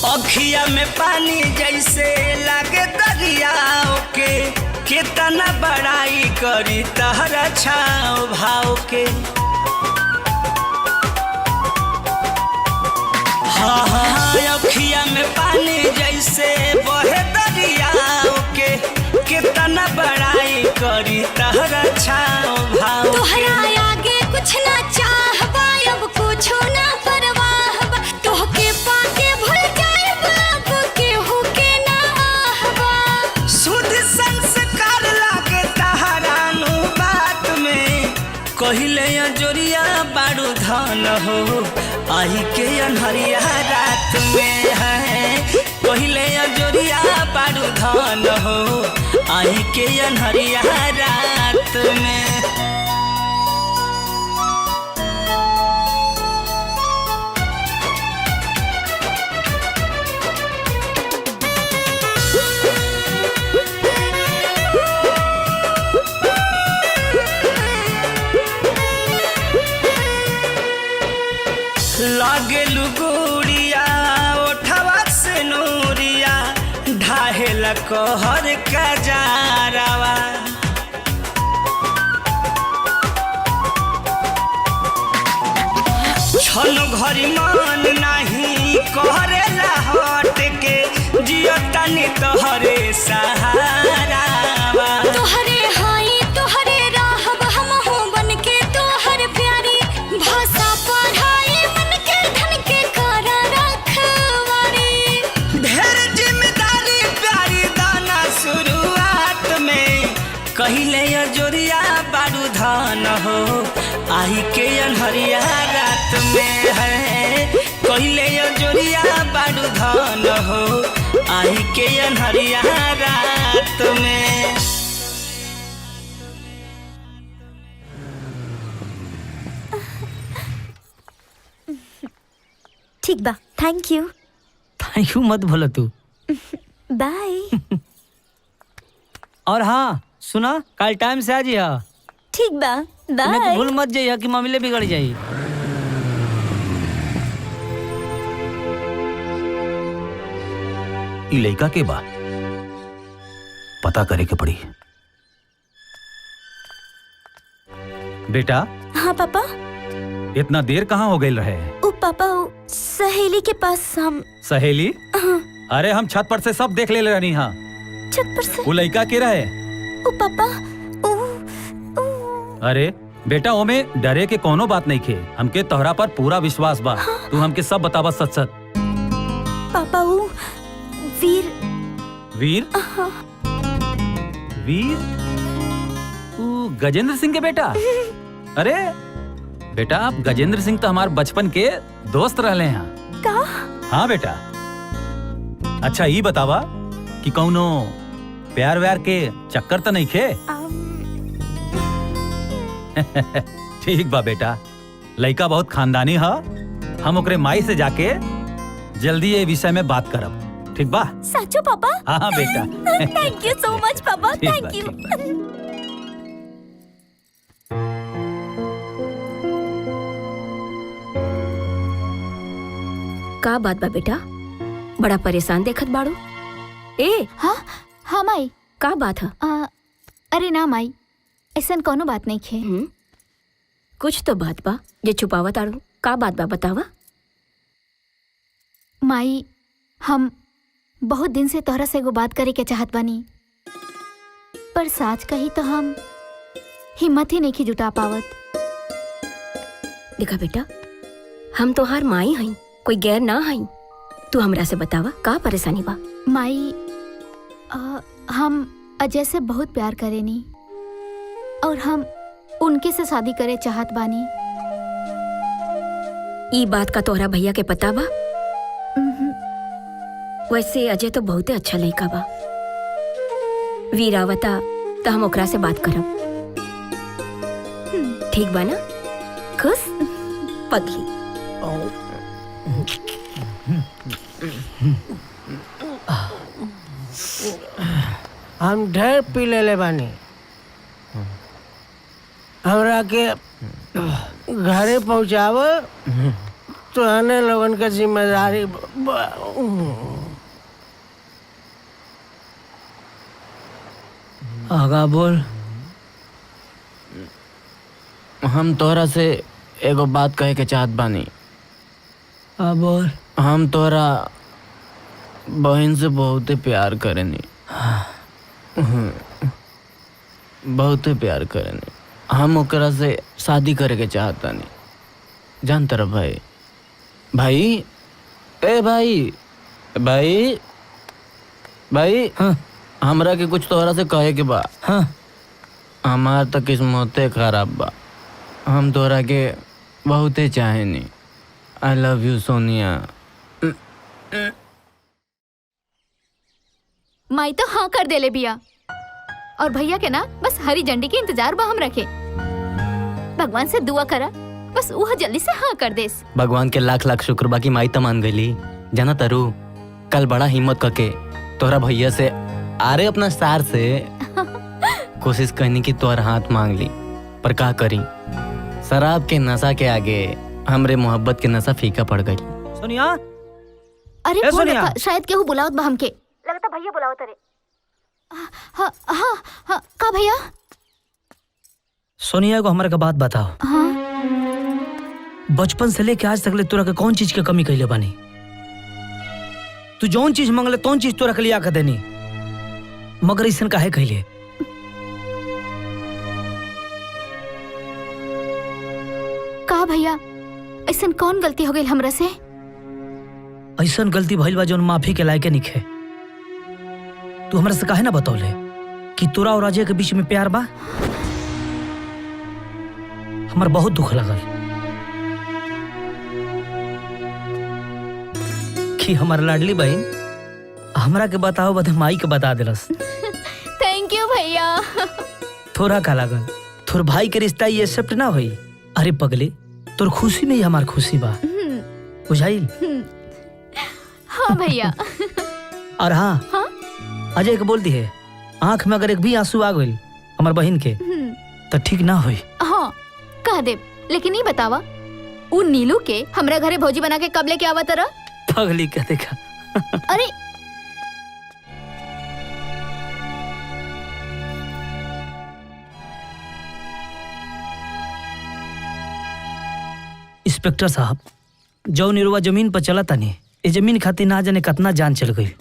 अखिया में पानी जैसे लागे दरियाओ के, कितना बड़ाई करी तहरा छाओ भाव के। हाँ हाँ अखिया में पानी जैसे बहे दरियाओ के, कितना बड़ाई करी तहरा छाओ भाव। तोहरा आगे कुछ ना चाहबा अब कुछो ना परवाह बा, तोहके पाके भूल जाएब अब केहू के ना आहबा। शुद्ध संस्कार लागे तहरा नु बात में। कहले अंजोरिया बाड़ू धान हो आई के अनहरिया रात में है। कहले अंजोरिया बाड़ू धान हो आई के अनहरिया रात में। लागे लुगुड़िया ओठवा से नूरिया ढाहेला कहर का जारावा। छन घरी मन नहीं करेला हट के, जियो तनी तोहरे सहारावा। तोहरे हाई तोहरे राहब हमहू बनके तोहर प्यारी, भाषा पढ़ाई मन के धन के करा रखवारी। ढेर जिम्मेदारी प्यारी दाना शुरुआत में। कहले अंजोरिया बाड़ू धान हो आई के अनहरिया रात में है। कहले अंजोरिया बाड़ू धान हो आई के अनहरिया रात में। ठीक बा, थैंक यू। थैंक यू मत बोलो तू। बाय। और हाँ सुना, कल टाइम से आ जी। हाँ ठीक बा, नहीं तो बाय। भूल मत जाइए कि मामले बिगड़ जाई। ई लइका के बा पता करे के पड़ी। बेटा हाँ पापा। इतना देर कहाँ हो गई रहे? ओ पापा ओ सहेली के पास हम। सहेली? हाँ, अरे हम छत पर से सब देख ले रहनी। हाँ छत पर से। वो लइका के रहे? ओ पापा अरे बेटा ओमे डरे के कोनो बात नहीं खे, हमके तोहरा पर पूरा विश्वास बा। तू हमके सब बतावा सच सच। पापा वो वीर। वीर? वीर? तू गजेंद्र सिंह के बेटा? अरे बेटा आप गजेंद्र सिंह तो हमारे बचपन के दोस्त रहले हैं। का? हाँ बेटा। अच्छा ये बतावा कि कौनो प्यार व्यार के चक्कर तो नहीं खे? ठीक बा बेटा, लड़का बहुत खानदानी है। हम ओकरे माई से जाके जल्दी ये विषय में बात करब, ठीक बा? सचो पापा? हाँ बेटा। थैंक यू सो मच पापा, ठीक बा, थैंक यू। का बात बा बेटा, बड़ा परेशान देखत बाड़ू। ए हाँ हाँ माई। का बात है? अरे ना माई, ऐसा कोनो बात नहीं खे। कुछ तो बात बा जे छुपावत आड़ू। का बात बा बतावा। माई हम बहुत दिन से तोहरा से एगो बात करे के चाहत बानी, पर साच कही तो हम हिम्मत ही नहीं जुटा पावत। देखा बेटा, हम तोहार माई हई, कोई गैर ना हई। तू हमरा से बतावा का परेशानी बा। माई हम अजय से बहुत प्यार करेनी और हम उनके से शादी करे चाहत बानी, ई बात का तोहरा भैया के पता बा? वैसे अजय तो बहुते अच्छा लड़का बा। वीरावता तो हम ओकरा से बात करब। ठीक बा ना? खुश पगली। हम ढेर पी ले बानी। हमरा के घरे पहुँचाव तो हने लोगन के जिम्मेदारी आगा बोल। हम तोहरा से एगो बात कहे के चाहत बानी। बोल। हम तोहरा बहन से बहुत प्यार करेनी, बहुत प्यार करेनी। हम ओकरा से शादी करे के चाहतानी। जान तरफ भाई, भाई ए भाई भाई भाई हाँ, हमरा के कुछ तोहरा से कहे के बा। हाँ, हमार तो किस्मते खराब बा। हम तोहरा के बहुते चाहेनी। I love you Sonia. माई तो हाँ कर देले बिया और भैया के ना बस हरी झंडी के इंतजार बा हम रखे। भगवान से दुआ करा बस वह जल्दी से हाँ कर देस। भगवान के लाख लाख शुक्र बा कि माई त मान गईली। जाना तारू, कल बड़ा हिम्मत करके तोहरा भैया से आरे अपना सार से कोशिश करनी की तोहरा हाथ मांग ली, पर का करी, शराब के नशा के आगे हमरे मोहब्बत के नशा फीका पड़ गई। सोनिया, अरे ए फोन सोनिया। रखा, शायद केहू बुलावत बा हमके। लगता भैया बुलावत रे। हाँ हाँ हाँ का भैया? सोनिया को हमारे का बात बताओ। हाँ बचपन से लेके आज तक ले तोरा के कौन चीज के कमी कैले बानी? तू जौन चीज मंगले तौन चीज तोरा के लिया के देनी, मगर ऐसन काहे कैले? का भैया ऐसन कौन गलती हो गई हमरा से? ऐसन गलती भइल बा जौन माफी के लायक निखे। तू हमरा से काहे ना बतौले कि तोरा और अजय के बीच में प्यार बा? हमार बहुत दुख लगल कि हमार लाडली बहन हमरा के बताओ बदे माई के बता दिलस। थैंक यू भैया। थोड़ा का लागल, तोर भाई के रिश्ता ये एक्सेप्ट ना होई। अरे पगले, तोर खुशी में ही हमार खुशी बा, बुझाइल? हाँ भैया। और हाँ, हाँ? अजय के बोल दी है, आंख में अगर एक भी आंसू आ गइल हमार बहन के तो ठीक ना होई। हाँ कह दे, लेकिन ये बतावा उ नीलू के हमरा घरे भौजी बना के कब लेके आवा तरह? पगली का देखा। अरे इंस्पेक्टर साहब, जो निरुआ जमीन पर चला तानी, ये जमीन खातिर ना जाने कितना जान चल गई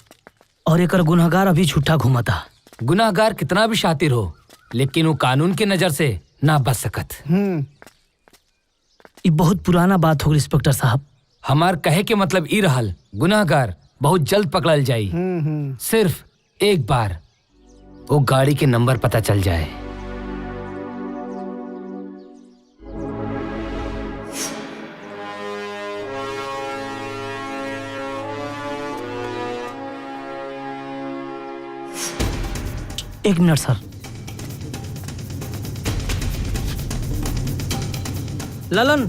और एकर गुनहगार अभी झूठा घूमता। गुनाहगार कितना भी शातिर हो, लेकिन वो कानून के नजर से ना बच सकत। ये बहुत पुराना बात हो गई इंस्पेक्टर साहब। हमार कहे के मतलब ई रहल, गुनाहगार बहुत जल्द पकड़ल जाई। सिर्फ एक बार वो गाड़ी के नंबर पता चल जाए। एक मिनट सर। ललन,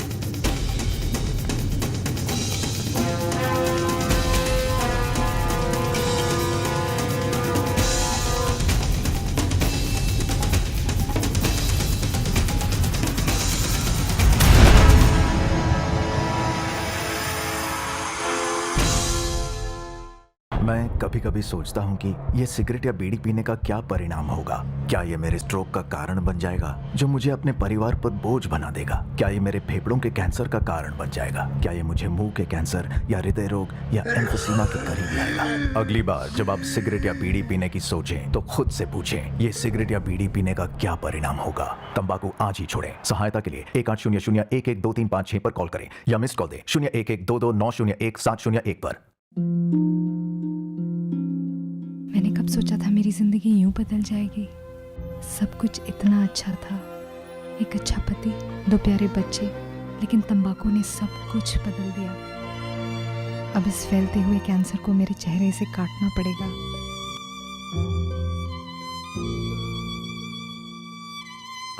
मैं कभी कभी सोचता हूँ कि ये सिगरेट या बीड़ी पीने का क्या परिणाम होगा। क्या ये मेरे स्ट्रोक का कारण बन जाएगा, जो मुझे अपने परिवार पर बोझ बना देगा? क्या ये मेरे फेफड़ों के कैंसर का कारण बन जाएगा? क्या ये मुझे मुंह के कैंसर या हृदय रोग या एम्फीसीमा के करीब लाएगा? अगली बार जब आप सिगरेट या बीड़ी पीने की सोचें तो खुद से पूछें, ये सिगरेट या बीड़ी पीने का क्या परिणाम होगा? तंबाकू आज ही छोड़ें। सहायता के लिए 1800-112356 पर कॉल करें या मिस कॉल दें 0112901701 पर। मैंने कब सोचा था मेरी जिंदगी यूं बदल जाएगी। सब कुछ इतना अच्छा था, एक अच्छा पति, 2 प्यारे बच्चे, लेकिन तंबाकू ने सब कुछ बदल दिया। अब इस फैलते हुए कैंसर को मेरे चेहरे से काटना पड़ेगा।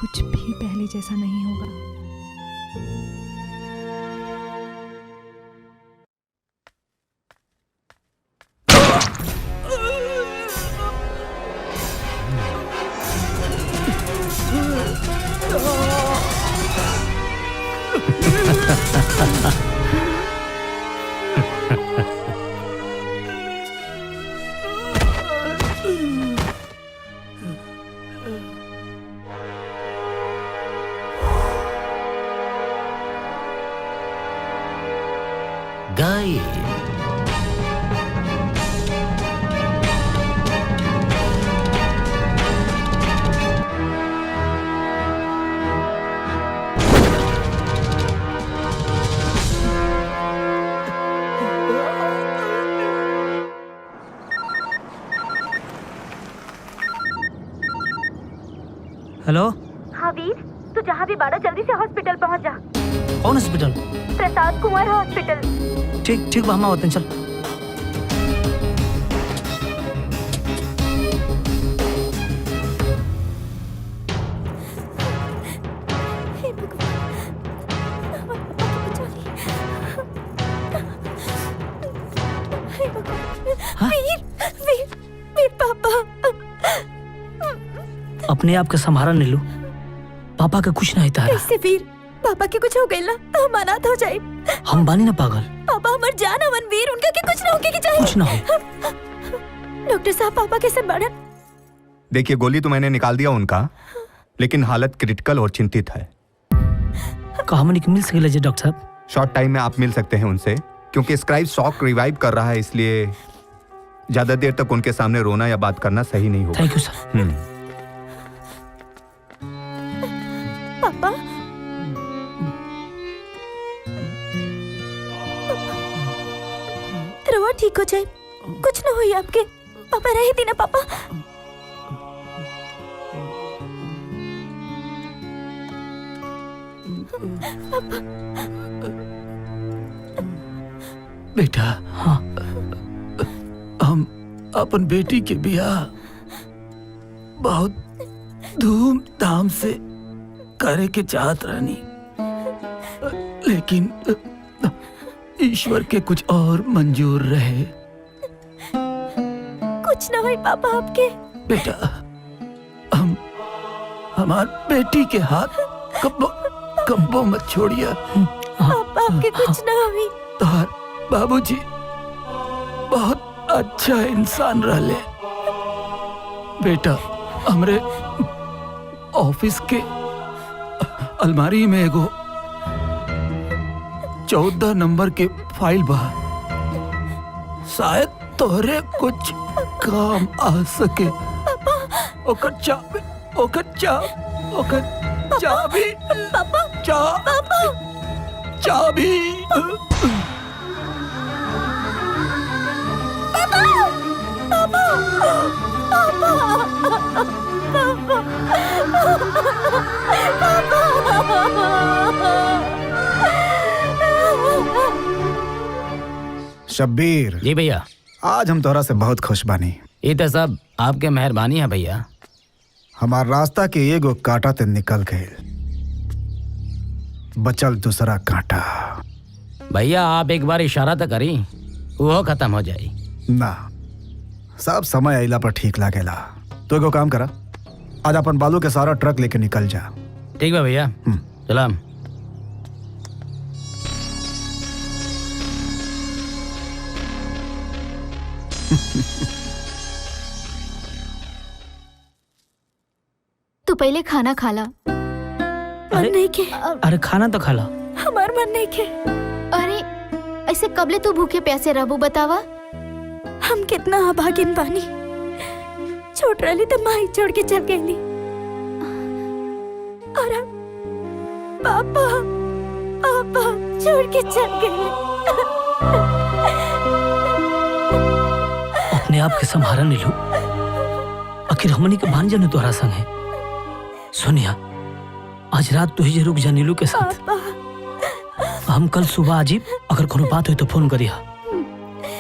कुछ भी पहले जैसा नहीं होगा। हेलो। हाँ वीर, तू जहाँ भी बाड़ा जल्दी से हॉस्पिटल पहुँच जा। कौन हॉस्पिटल? प्रसाद कुमार हॉस्पिटल। ठीक ठीक वहाँ होते हैं, चल। वीर, वीर, वीर पापा। अपने आप के संभारा नीलू, पापा का कुछ नहीं था। कैसे वीर? पापा के कुछ हो गई ना तो हम अनाथ हो जाए। हम बानी ना पागल। पापा हमार जान हवन वीर, उनका के कुछ ना होके के चाहिए। कुछ ना हो। डॉक्टर साहब पापा कैसे बढ़न? देखिए गोली तो मैंने निकाल दिया उनका, लेकिन हालत क्रिटिकल और चिंतित है। कहाँ मिल सके डॉक्टर साहब? शॉर्ट टाइम में आप मिल सकते हैं उनसे, क्योंकि स्क्राइब शॉक रिवाइव कर रहा है, इसलिए ज्यादा देर तक उनके सामने रोना या बात करना सही नहीं होगा। थैंक यू सर। पापा रवा ठीक हो जाए, कुछ ना हुई आपके। पापा रहे थी ना पापा। पापा बेटा, हाँ हम अपन बेटी के ब्याह बहुत धूमधाम से करे के चाहत रहनी, लेकिन ईश्वर के कुछ और मंजूर रहे। कुछ ना हुई पापा आपके। बेटा, हम हमार बेटी के हाथ कब्बो मत छोड़िया। पापा आपके कुछ ना हुई। तोहार बाबूजी बहुत अच्छा इंसान रहले। बेटा, हमरे ऑफिस के अलमारी में एगो 14 नंबर के फाइल बा, शायद तोहरे कुछ काम आ सके। ओकर चाबी शब्बीर। जी भैया। आज हम तोहरा से बहुत खुश बानी। ये तो सब आपके मेहरबानी है भैया। हमार रास्ता के एगो कांटा ते निकल गए, बचल दूसरा कांटा। भैया आप एक बार इशारा तो करी, वो खत्म हो जाए ना। सब समय अइला पर ठीक लागेला। तो एगो काम करा, आज अपन बालू के सारा ट्रक लेके निकल जा। ठीक है भैया, चला। तू पहले खाना खा ला। मन नहीं के। अरे खाना तो खा ला। हमार मन नहीं के। अरे ऐसे कबले तू भूखे प्यासे रहबू बतावा। हम कितना अभागिन बानी। छोट रही तो माई छोड़ के चल गई। और पापा पापा छोड़ के चल गए। अपने आप के संभारा नीलू, आखिर हमनी के भांजा ने तोहरा संग है। सोनिया, आज रात तू ही रुक जा नीलू के साथ। पापा हम कल सुबह आजी, अगर कोनो बात हुई तो फोन करिया।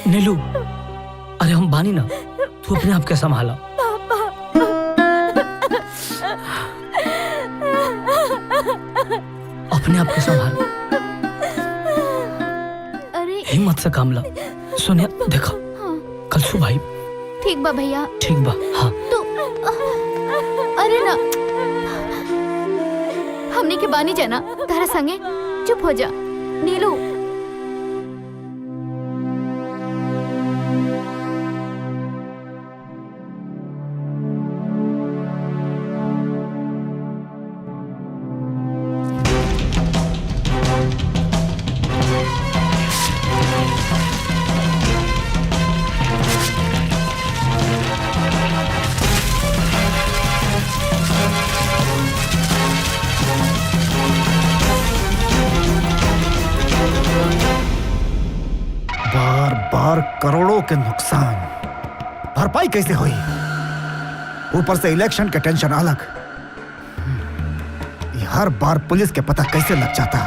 नीलू, अरे हम बानी ना, तू अपने आप के संभाला। अपने आप को संभाल, अरे हिम्मत से काम ला। सोनिया देखा, कल सुबह ही। ठीक बा भैया। ठीक बा, हाँ। तू अरे ना, हमने के बानी जाना तारा संगे। चुप हो जा नीलू। बार बार करोड़ों के नुकसान भरपाई कैसे हुई? ऊपर से इलेक्शन के टेंशन अलग। ये हर बार पुलिस के पता कैसे लग जाता?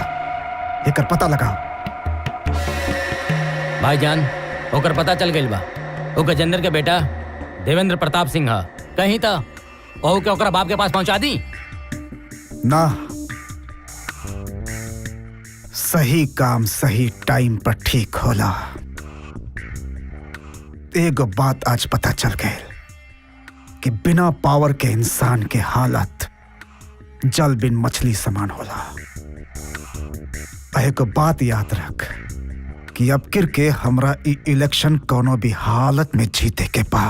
एकर पता लगाओ। भाईजान, ओकर पता चल गइल बा। ओ गजेंद्र के बेटा देवेंद्र प्रताप सिंह हा। कहीं था ओहू के ओकरा बाप के पास पहुंचा दी ना। सही काम सही टाइम पर ठीक होला। एक बात आज पता चल गई कि बिना पावर के इंसान के हालत जल बिन मछली समान होला। एक बात याद रख कि अब किर के हमरा ई इलेक्शन कोनो भी हालत में जीते के बा।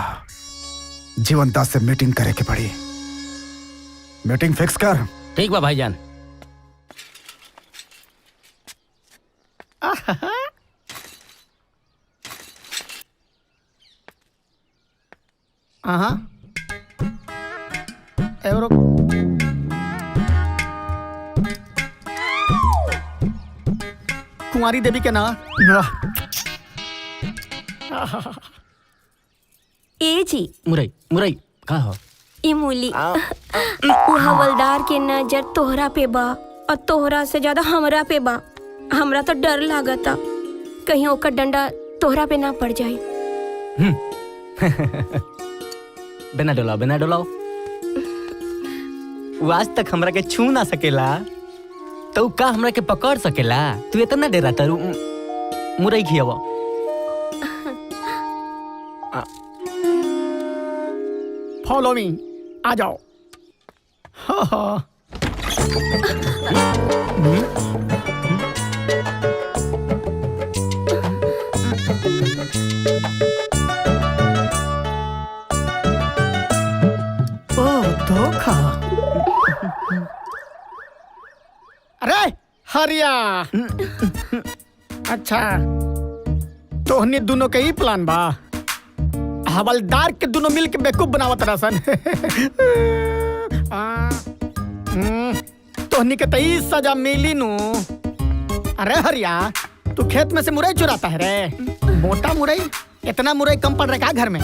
जीवनता से मीटिंग करे के पड़ी। मीटिंग फिक्स कर। ठीक बा भाईजान। कुंवारी देवी के ना। ए जी, मुरई मुरई का हो? ई मूली उ हवलदार के नजर तोहरा पे बा और तोहरा से ज्यादा हमरा पे बा। हमरा तो डर लागता कहीं ओकर डंडा तोहरा पे ना पड़ जाए। बिना डोलाओ, बिना डोलाओ। वो आज तक हमरा के छू ना सकेला तो का हमरा के पकड़ सकेला? तू इतना डरा तारू। मुरई खियावा। फॉलो मी, आ जाओ। धोखा। अरे हरिया, अच्छा तोहनी दोनों के ही प्लान बा। हवलदार के दोनों मिल के बेवकूफ बनावत रसन। तोहनी के तई सजा मिली नु। अरे हरिया, तू खेत में से मुरई चुराता है रे। मोटा मुरई, इतना मुरई कम पड़ रहा है घर में।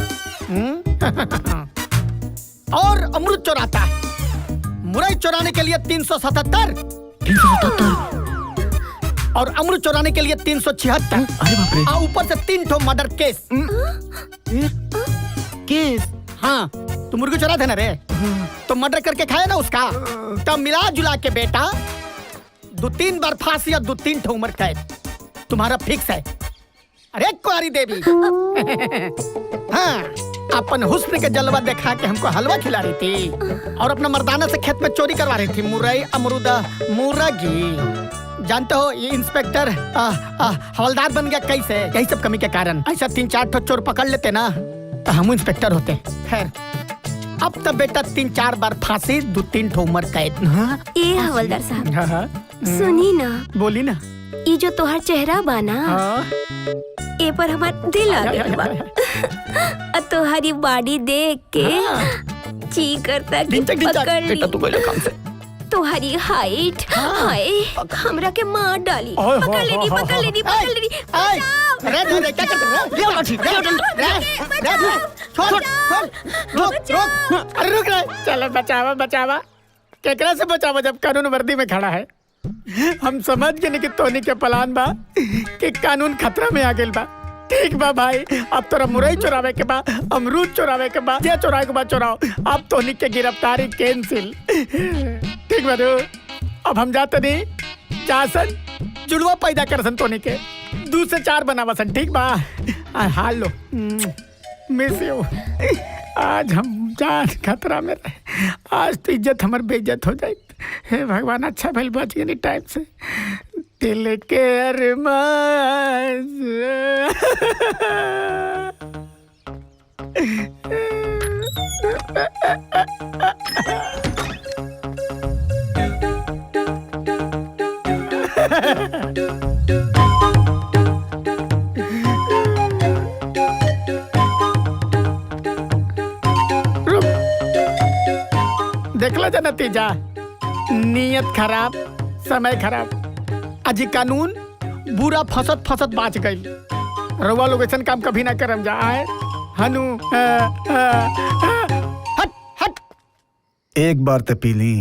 और अमरूद चुराता है। मुरई चुराने के लिए 377 और अमरूद चुराने के लिए 376। अरे बाप रे। और ऊपर से 3 ठो मर्डर केस। केस? हाँ, तू मुर्गी चुरा थे ना रे, तो मर्डर करके खाया ना उसका। तब मिला जुला के बेटा 2-3 बार फांसी और 2-3 ठो उम्र कैद तुम्हारा फिक्स है। अरे कुंवारी देवी। हाँ, अपन हुस्न के जलवा दिखा के हमको हलवा खिला रही थी और अपना मर्दाना से खेत में चोरी करवा रही थी मुरई, अमरूद, मुर्गी। जानते हो ये इंस्पेक्टर हवलदार बन गया कैसे? यही सब कमी के कारण। ऐसा 3-4 ठो चोर पकड़ लेते ना तो हम इंस्पेक्टर होते। खैर, अब तब बेटा 3-4 बार फांसी, 2-3 ठो उम्र कैद। ए हवलदार साहब, सुनी ना। बोली ना। ये जो तोहर चेहरा बा ना, ए पर हमार दिल आ गया बा। तोहरी बॉडी देख के जी करता कि पकड़ ली। बेटा तू कोई काम से। तोहरी हाइट, हाय हमरा के मार डाली। पकड़ लेनी, पकड़ लेनी, पकड़ लेनी। रे क्या करते हो? ले लाठी, रे छोड़, रुक। अरे रुक रे। चलो बचावा। केकरा से बचावा जब कानून वर्दी में खड़ा है? हम समझ गए कि तोनी के प्लान बा कि कानून खतरा में आ गेल बा। ठीक बा भाई, अब तोरा मुरई चुरावे के बा, अमरूद चुरावे के बा, जे चुरावे के बा चुराओ। अब तोनी के गिरफ्तारी कैंसिल। ठीक बा रू, अब हम जाते नहीं जासन जुड़वा पैदा करसन तोनी के 2 से 4 बनावसन। ठीक बा, हाल लो मिस यू। आज हम जान खतरा में रहे, आज तो इज्जत हमार बेइज्जत हो जाए। हे भगवान, अच्छा भइल बच गई टाइम से। दिल के अरमान देखला जा नतीजा, नीयत खराब, समय खराब। अजी कानून बुरा फसत फसत बाच गई। रउआ लोग ऐसा काम कभी ना करम जा। आए हनु हट हट। एक बार तो पी ली।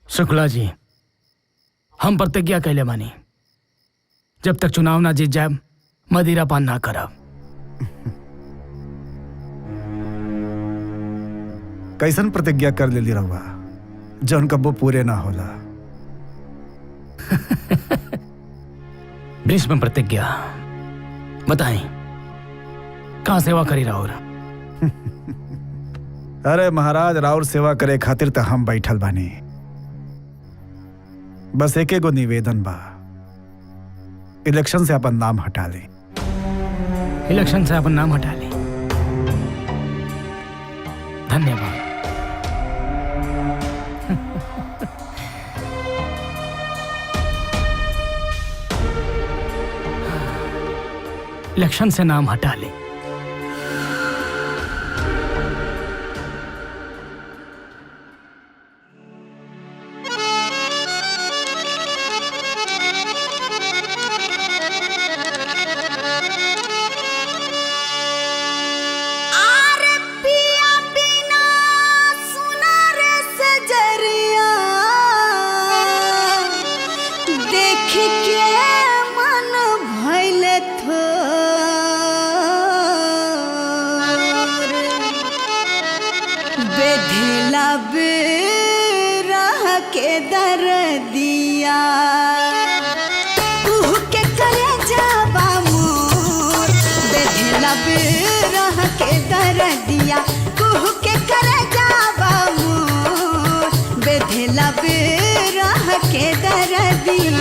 शुक्ला जी, हम प्रतिज्ञा कैले मानी, जब तक चुनाव ना जीत जाए मदिरा पान ना करब। कैसन प्रतिज्ञा कर लेली रहुआ जौन कबो पूरे ना होला। भीष्म प्रतिज्ञा बताएं, कहाँ सेवा करी राउर? अरे महाराज, राउर सेवा करे खातिर तो हम बैठल बानी। बस एके गो निवेदन बा, इलेक्शन से अपन नाम हटा ले। इलेक्शन से अपन नाम हटा ले। धन्यवाद। इलेक्शन से नाम हटा ले। बेधेला बेरह के दर दिया कुह के करे जावा मोर। बेधेला बेरह के दर दिया कुह के करे जावा मोर। बेधेला बेरह के दर दिया।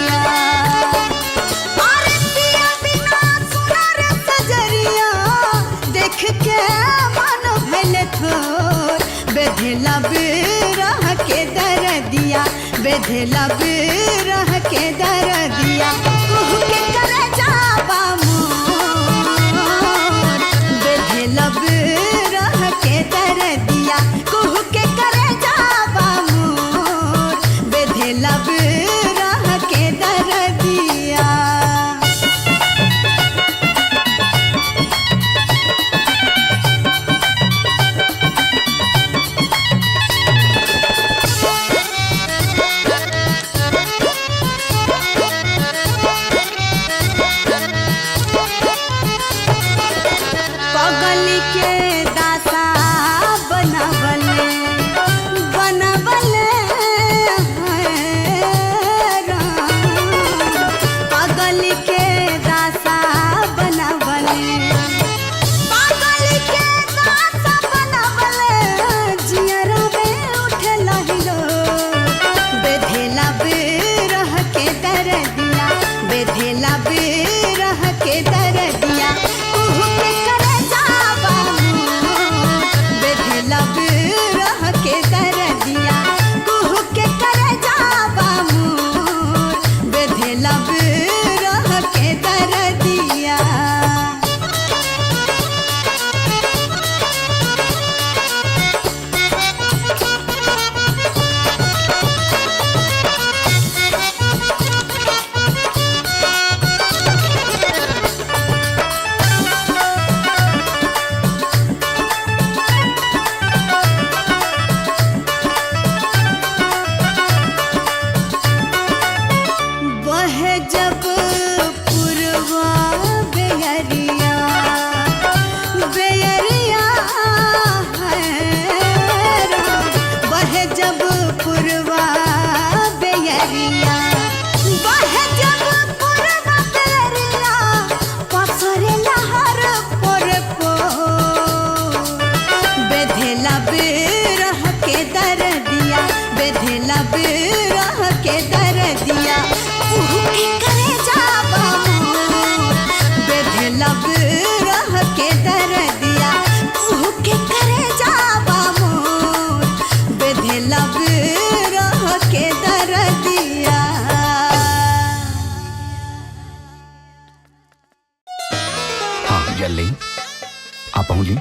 आप पहुंची।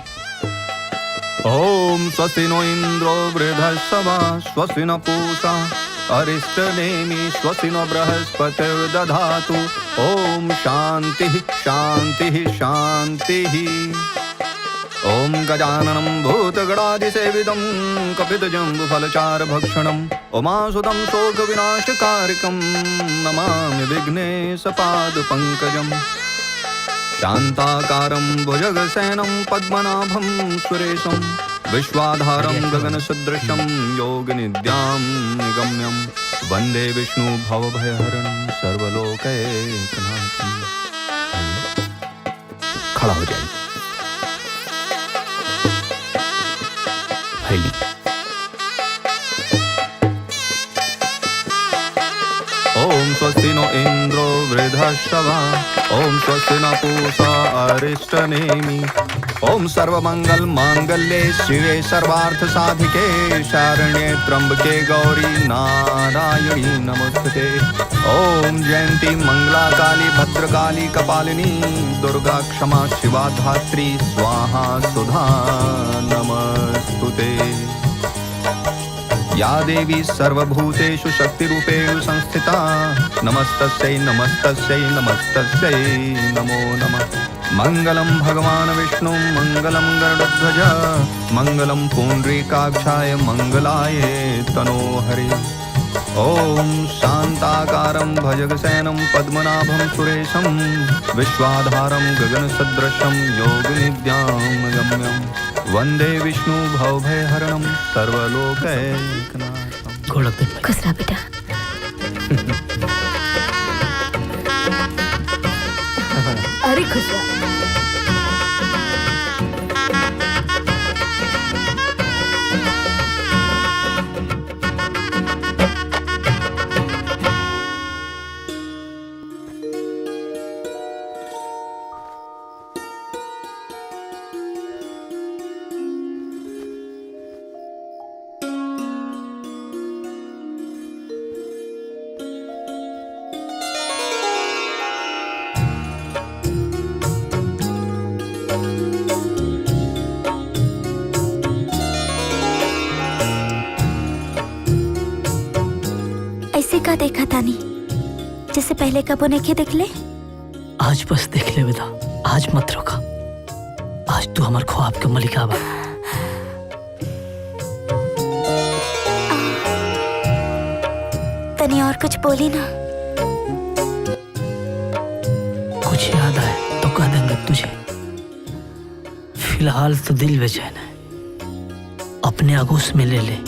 ओम स्वस्ति नो इंद्रो वृद्धश्रवा स्वस्ति न पूषा अरिष्टनेमि स्वस्ति नो बृहस्पतिर्दधातु। ओम शांति शांति शांति। ओम गजाननं भूतगणादिसेवितं कपितजम्बुफलचारभक्षणम् उमासुतं शोकविनाशकारकं नमामि विघ्नेशपादपङ्कजम्। शान्ताकारं भुजगशयनं पद्मनाभं सुरेशं विश्वाधारं गगनसदृशं योगनिद्यां निगम्यं वन्दे विष्णु भवभयहरणं सर्वलोकैकनाथं। खड़ा हो जाइए। ओम स्वस्ति नो इंद्रो वृद्धश्रवा ओम स्वस्ति न पूषा अरिष्टनेमि। ओम सर्वमंगल मांगल्ये शिवे सर्वार्थ साधिके शरण्ये त्र्यंबके गौरी नारायणी नमोस्तुते। ओम जयंती मंगला काली भद्रकाली कपालिनी दुर्गा क्षमा शिवा धात्री स्वाहा सुधा नमस्तुते। या देवी सर्वभूतेषु शक्तिरूपेण संस्थिता नमस्तस्यै नमस्तस्यै नमस्तस्यै नमो नमः। मंगलम भगवान विष्णु मंगलम गरुड़ध्वज मंगलम पुंडरीकाक्षाय मंगलाय तनोहरे। ओम शांताकारं भुजगशयनं पद्मनाभं सुरेशं विश्वाधारं गगनसदृशं योगनिद्यां गम्यं वंदे विष्णु भवभयहरणं सर्वलोकैकनाथं। खुश रहा बेटा। अरे खुश रहा। ऐसे का देखा तानी जैसे पहले कबो नहीं देख ले। आज बस देख ले बेटा, आज मत रोका। आज तू हमार ख्वाब के मलिका बा। तनी और कुछ बोली ना। कुछ याद आए तो कह देंगे तुझे। फिलहाल तो दिल बेचैन है, अपने आगोश में ले ले।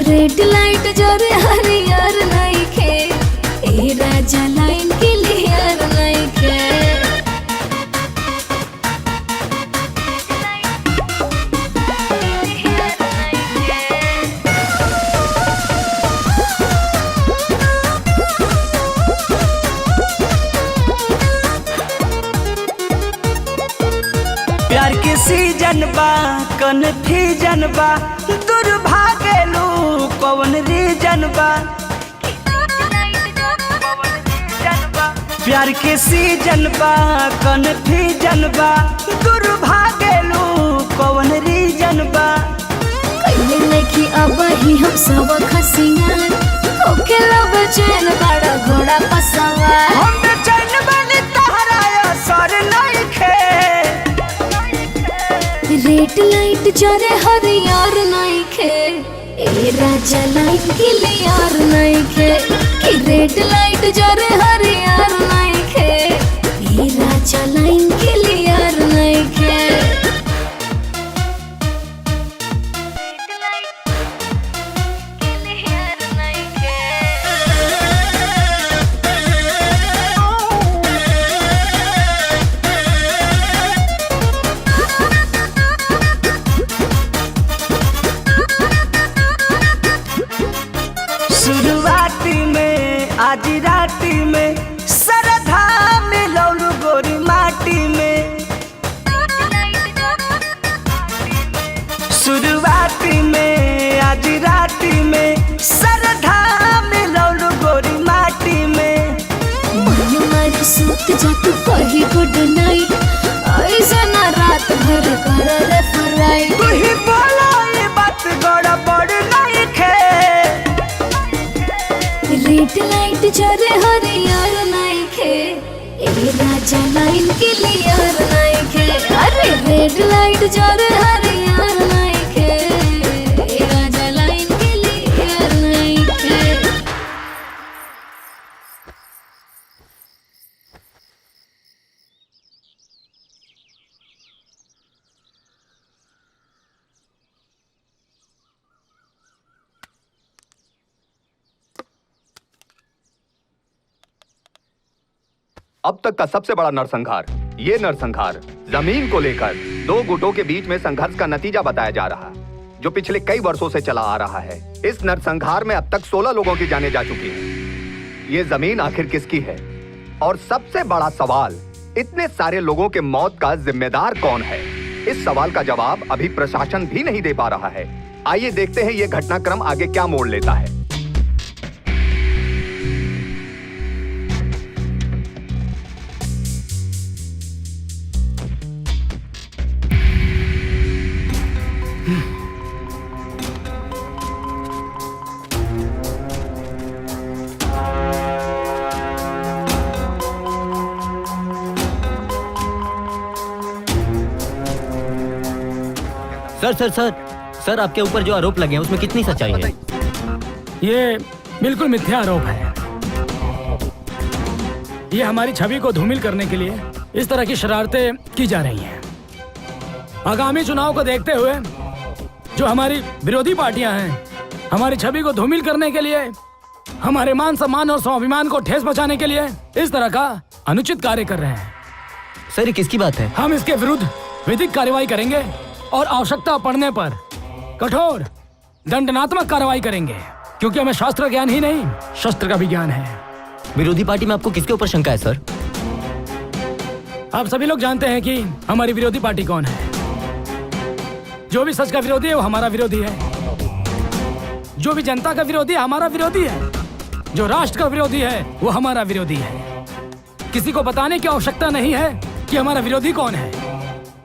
रेड लाइट जोरे हरियर नइखे, ए राजा लाइन क्लियर नइखे। प्यार के सीजन बा कन्फ्यूजन बा, दुर्भाग्यलू कौन रीजन बा। प्यार के सीजन बा कन्फ्यूजन बा, दुर्भाग्यलू कौन रीजन बा। कइले लखी अब ही हम सब खसियान, ओके लब चैन बड़ा घोड़ा पसवा। हम बेचैन बनी तहरा असर नइखे, जरे हरियार नइखे ए राजा लाइन क्लियर नइखे कि रेड लाइट जरे हरियार नइखे ए राजा लाइन क्लियर नइखे शुरुआती में आज राती में सरधा में लौलू गोरी माटी में शुरुआती में आज राती में सरधा में लौलू गोरी माटी में मन मार सूत जा तू कही गुड नाइट ऐसा ना रात भर कर रे फराई तू ही बोला ये बात गड़बड़ नहीं खे रेड लाइट जरे हरियार नइखे ए राजा लाइन क्लियर नइखे अरे रेड लाइट जरे हरियार नइखे ए राजा लाइन क्लियर नइखे अब तक का सबसे बड़ा नरसंहार, ये नरसंहार जमीन को लेकर दो गुटों के बीच में संघर्ष का नतीजा बताया जा रहा, जो पिछले कई वर्षों से चला आ रहा है। इस नरसंहार में अब तक 16 लोगों की जानें जा चुकी हैं। ये जमीन आखिर किसकी है? और सबसे बड़ा सवाल, इतने सारे लोगों के मौत का जिम्मेदार कौन है? इस सवाल का जवाब अभी प्रशासन भी नहीं दे पा रहा है। आइए देखते हैं ये घटनाक्रम आगे क्या मोड़ लेता है। सर सर सर सर आपके ऊपर जो आरोप लगे हैं उसमें कितनी सच्चाई है? ये बिल्कुल मिथ्या आरोप है। ये हमारी छवि को धूमिल करने के लिए इस तरह की शरारतें की जा रही हैं। आगामी चुनाव को देखते हुए जो हमारी विरोधी पार्टियां हैं, हमारी छवि को धूमिल करने के लिए, हमारे मान सम्मान और स्वाभिमान को ठेस पहुंचाने के लिए इस तरह का अनुचित कार्य कर रहे हैं। सर ये किसकी बात है? हम इसके विरुद्ध विधिक कार्रवाई करेंगे और आवश्यकता पड़ने पर कठोर दंडनात्मक कार्रवाई करेंगे, क्योंकि हमें शास्त्र ज्ञान ही नहीं शस्त्र का भी ज्ञान है। विरोधी पार्टी में आपको किसके ऊपर शंका है सर? आप सभी लोग जानते हैं कि हमारी विरोधी पार्टी कौन है। जो भी सच का विरोधी है वो हमारा विरोधी है। जो भी जनता का विरोधी है हमारा विरोधी है। जो राष्ट्र का विरोधी है वो हमारा विरोधी है। किसी को बताने की आवश्यकता नहीं है कि हमारा विरोधी कौन है।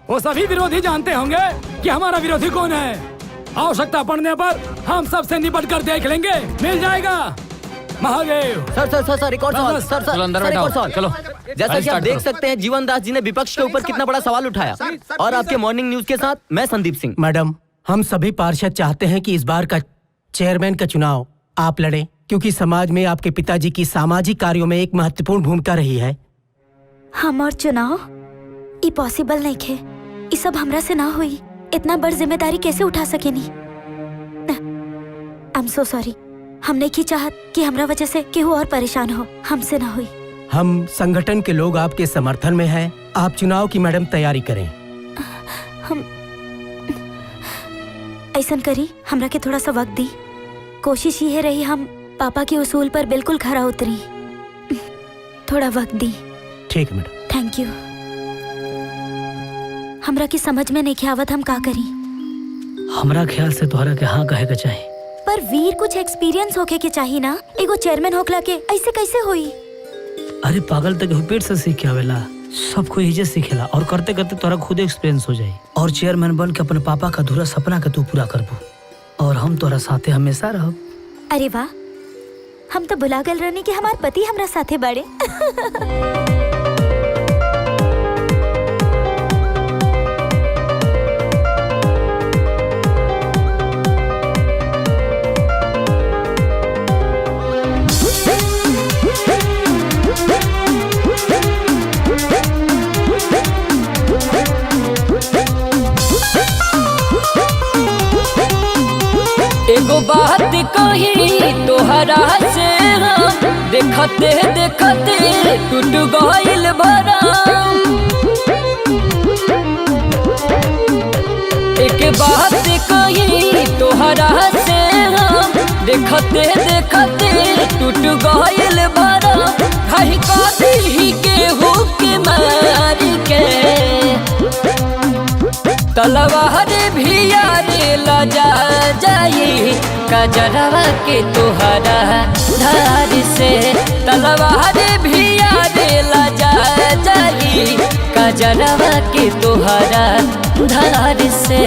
वो सभी विरोधी जानते होंगे कि हमारा विरोधी कौन है। आवश्यकता पड़ने पर हम सबसे निपट कर देख लेंगे, मिल जाएगा। महादेव। सर सर सर सर एक और सवाल। सर चलो अंदर सर एक बैठाओ, और सवाल। चलो। जैसा कि आप स्टार्ट देख करो। सकते हैं जीवन दास जी ने विपक्ष के ऊपर कितना बड़ा सवाल उठाया। और आपके मॉर्निंग न्यूज के साथ मैं संदीप सिंह। मैडम, हम सभी पार्षद चाहते हैं कि इस बार का चेयरमैन का चुनाव आप लड़ें, क्योंकि समाज में आपके पिताजी की सामाजिक कार्यों में एक महत्वपूर्ण भूमिका रही है। हम और चुनाव ये पॉसिबल नहीं खे। ये सब हमरा से ना हुई। इतना बड़ जिम्मेदारी कैसे उठा सके नी। I am so sorry. हमने की चाहत कि हमरा वजह से केहू और परेशान हो, हमसे ना हुई। हम संगठन के लोग आपके समर्थन में हैं। आप चुनाव की मैडम तैयारी करें। हम ऐसा करी, हमरा के थोड़ा सा वक्त दी। कोशिश ये रही हम पापा के उसूल पर बिल्कुल खरा उतरी। थोड़ा वक्त दी। ठीक है मैडम। Thank you. हमरा की समझ में नहीं आवत हम का करी। हमरा ख्याल से तोहरा के हाँ कहे के चाही। पर वीर कुछ एक्सपीरियंस होके के चाहिए ना। एगो चेयरमैन होखला के ऐसे कैसे हुई? अरे पागल तक पेट से सीख के आवेला, सब कोई इजे सीखेला और करते करते तोरा खुद एक्सपीरियंस हो जाई। और चेयरमैन बन के अपने पापा का अधूरा सपना के तू पूरा करबू और हम तोरा साथे हमेशा रहब। अरे वाह, हम तो भुला गल रहनी कि हमार पति हमरा साथे बाड़े। तोहरा से हम देखते देखते टूट गइल भरम। एक बात कही तोहरा से हम देखते देखते टूट गइल भरम। कहीं कभी केहू के मार के तलवार भी यारे लजा जाई कजरवा के तोहरा धार से। तलवार भी यारे लजा जाई कजरवा के तोहरा धार से।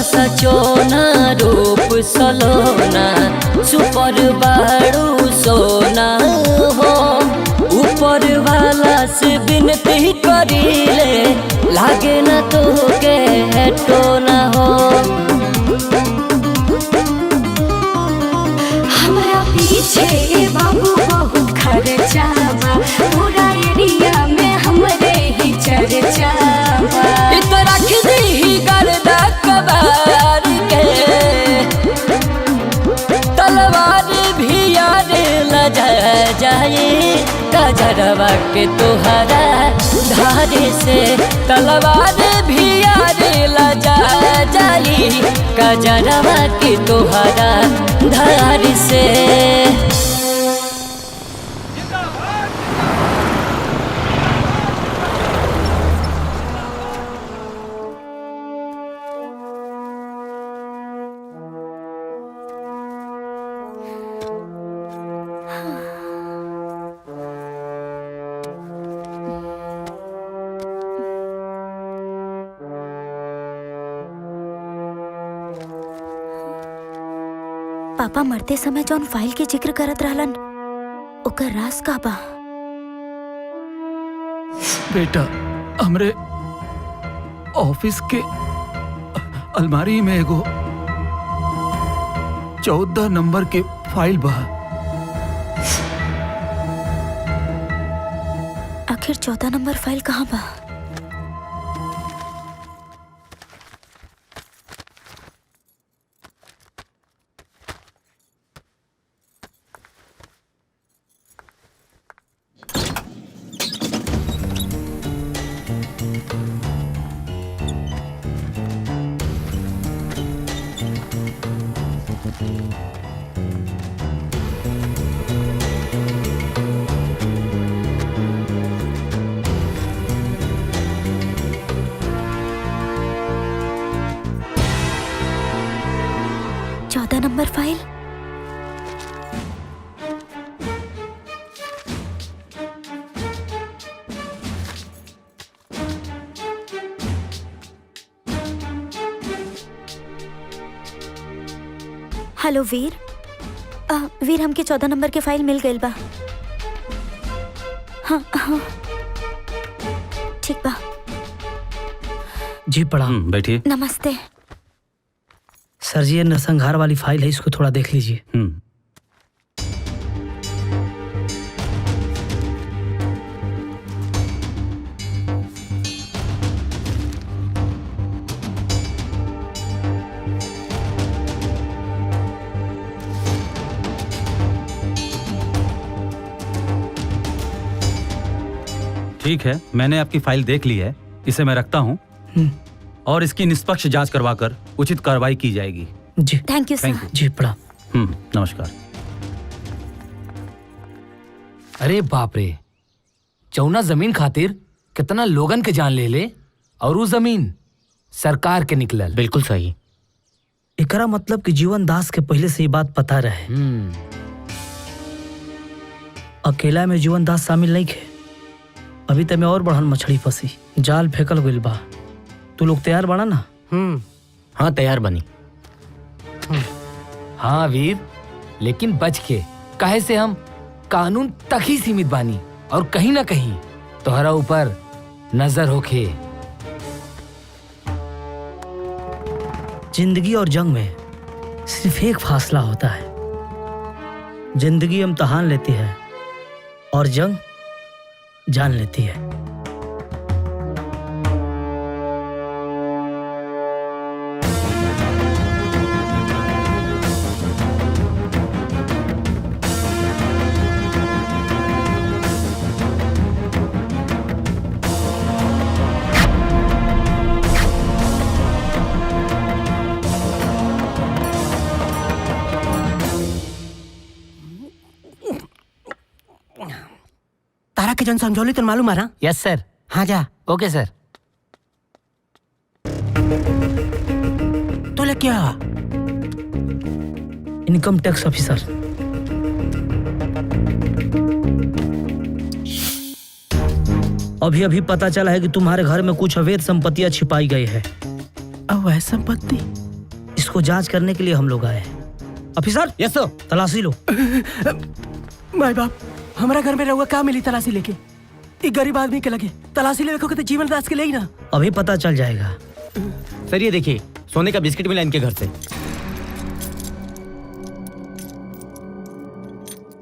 सचोना रूप सलोना सुपर बारू सोना हो। ऊपर वाला से विनती करीले लागे ना तो के टोना हो। हमारा पीछे बाबू बहुत खर्चा बा पूरा एरिया में हमरे ही चर्चा बा। इतना रख दी गर्दा कबार के तलवार भी यारे लजा जाए कजरवा के तोहरा धार से। तलवार भी यारे लजा जाए कजरवा के तोहरा धार से। पापा मरते समय जौन फाइल के जिक्र करत रहलन ओकर राज का बा? बेटा हमरे ऑफिस के अलमारी में एगो 14 नंबर के फाइल बा। आखिर 14 नंबर फाइल कहाँ बा? Number file? हेलो वीर। वीर हमके 14 नंबर के फाइल मिल गई बा। हाँ हाँ ठीक बा। जी प्रणाम। बैठिए। नमस्ते। सर जी ये नरसंहार वाली फाइल है, इसको थोड़ा देख लीजिए। ठीक है, मैंने आपकी फाइल देख ली है, इसे मैं रखता हूँ और इसकी निष्पक्ष जांच करवाकर उचित कार्रवाई की जाएगी। जी थैंक यू सर। जी प्रणाम। नमस्कार। अरे बाप रे, चौना जमीन खातिर कितना लोगन के जान ले ले और वो जमीन सरकार के निकलल। बिल्कुल सही। एकरा मतलब कि जीवन दास के पहले से ये बात पता रहे। अकेला में जीवन दास शामिल नहीं थे। अभी तक में और बढ़न मछली फंसी, जाल फेंकल गइल बा। तू लोग तैयार बना ना? हाँ तैयार बनी। हाँ वीर, लेकिन बच के, काहे से हम कानून तक ही सीमित बानी और कहीं ना कहीं तोहरा ऊपर नजर होखे। जिंदगी और जंग में सिर्फ एक फासला होता है। जिंदगी इम्तहान लेती है और जंग जान लेती है। तारा के जन समझौली तो मालूम है? यस सर। हाँ जा। ओके सर। तो ले क्या? Income tax officer. अभी अभी पता चला है कि तुम्हारे घर में कुछ अवैध संपत्तियां छिपाई गई है। अवैध संपत्ति? इसको जांच करने के लिए हम लोग आए हैं। ऑफिसर। यस सर। तलाशी लो। माय बाप, हमारा घर में रहुआ क्या मिली तलाशी लेके? एक गरीब आदमी के लगे तलाशी ले रखोगे तो जीवन दास के लिए ही ना। अभी पता चल जाएगा। सर ये देखिए, सोने का बिस्किट मिला इनके घर से।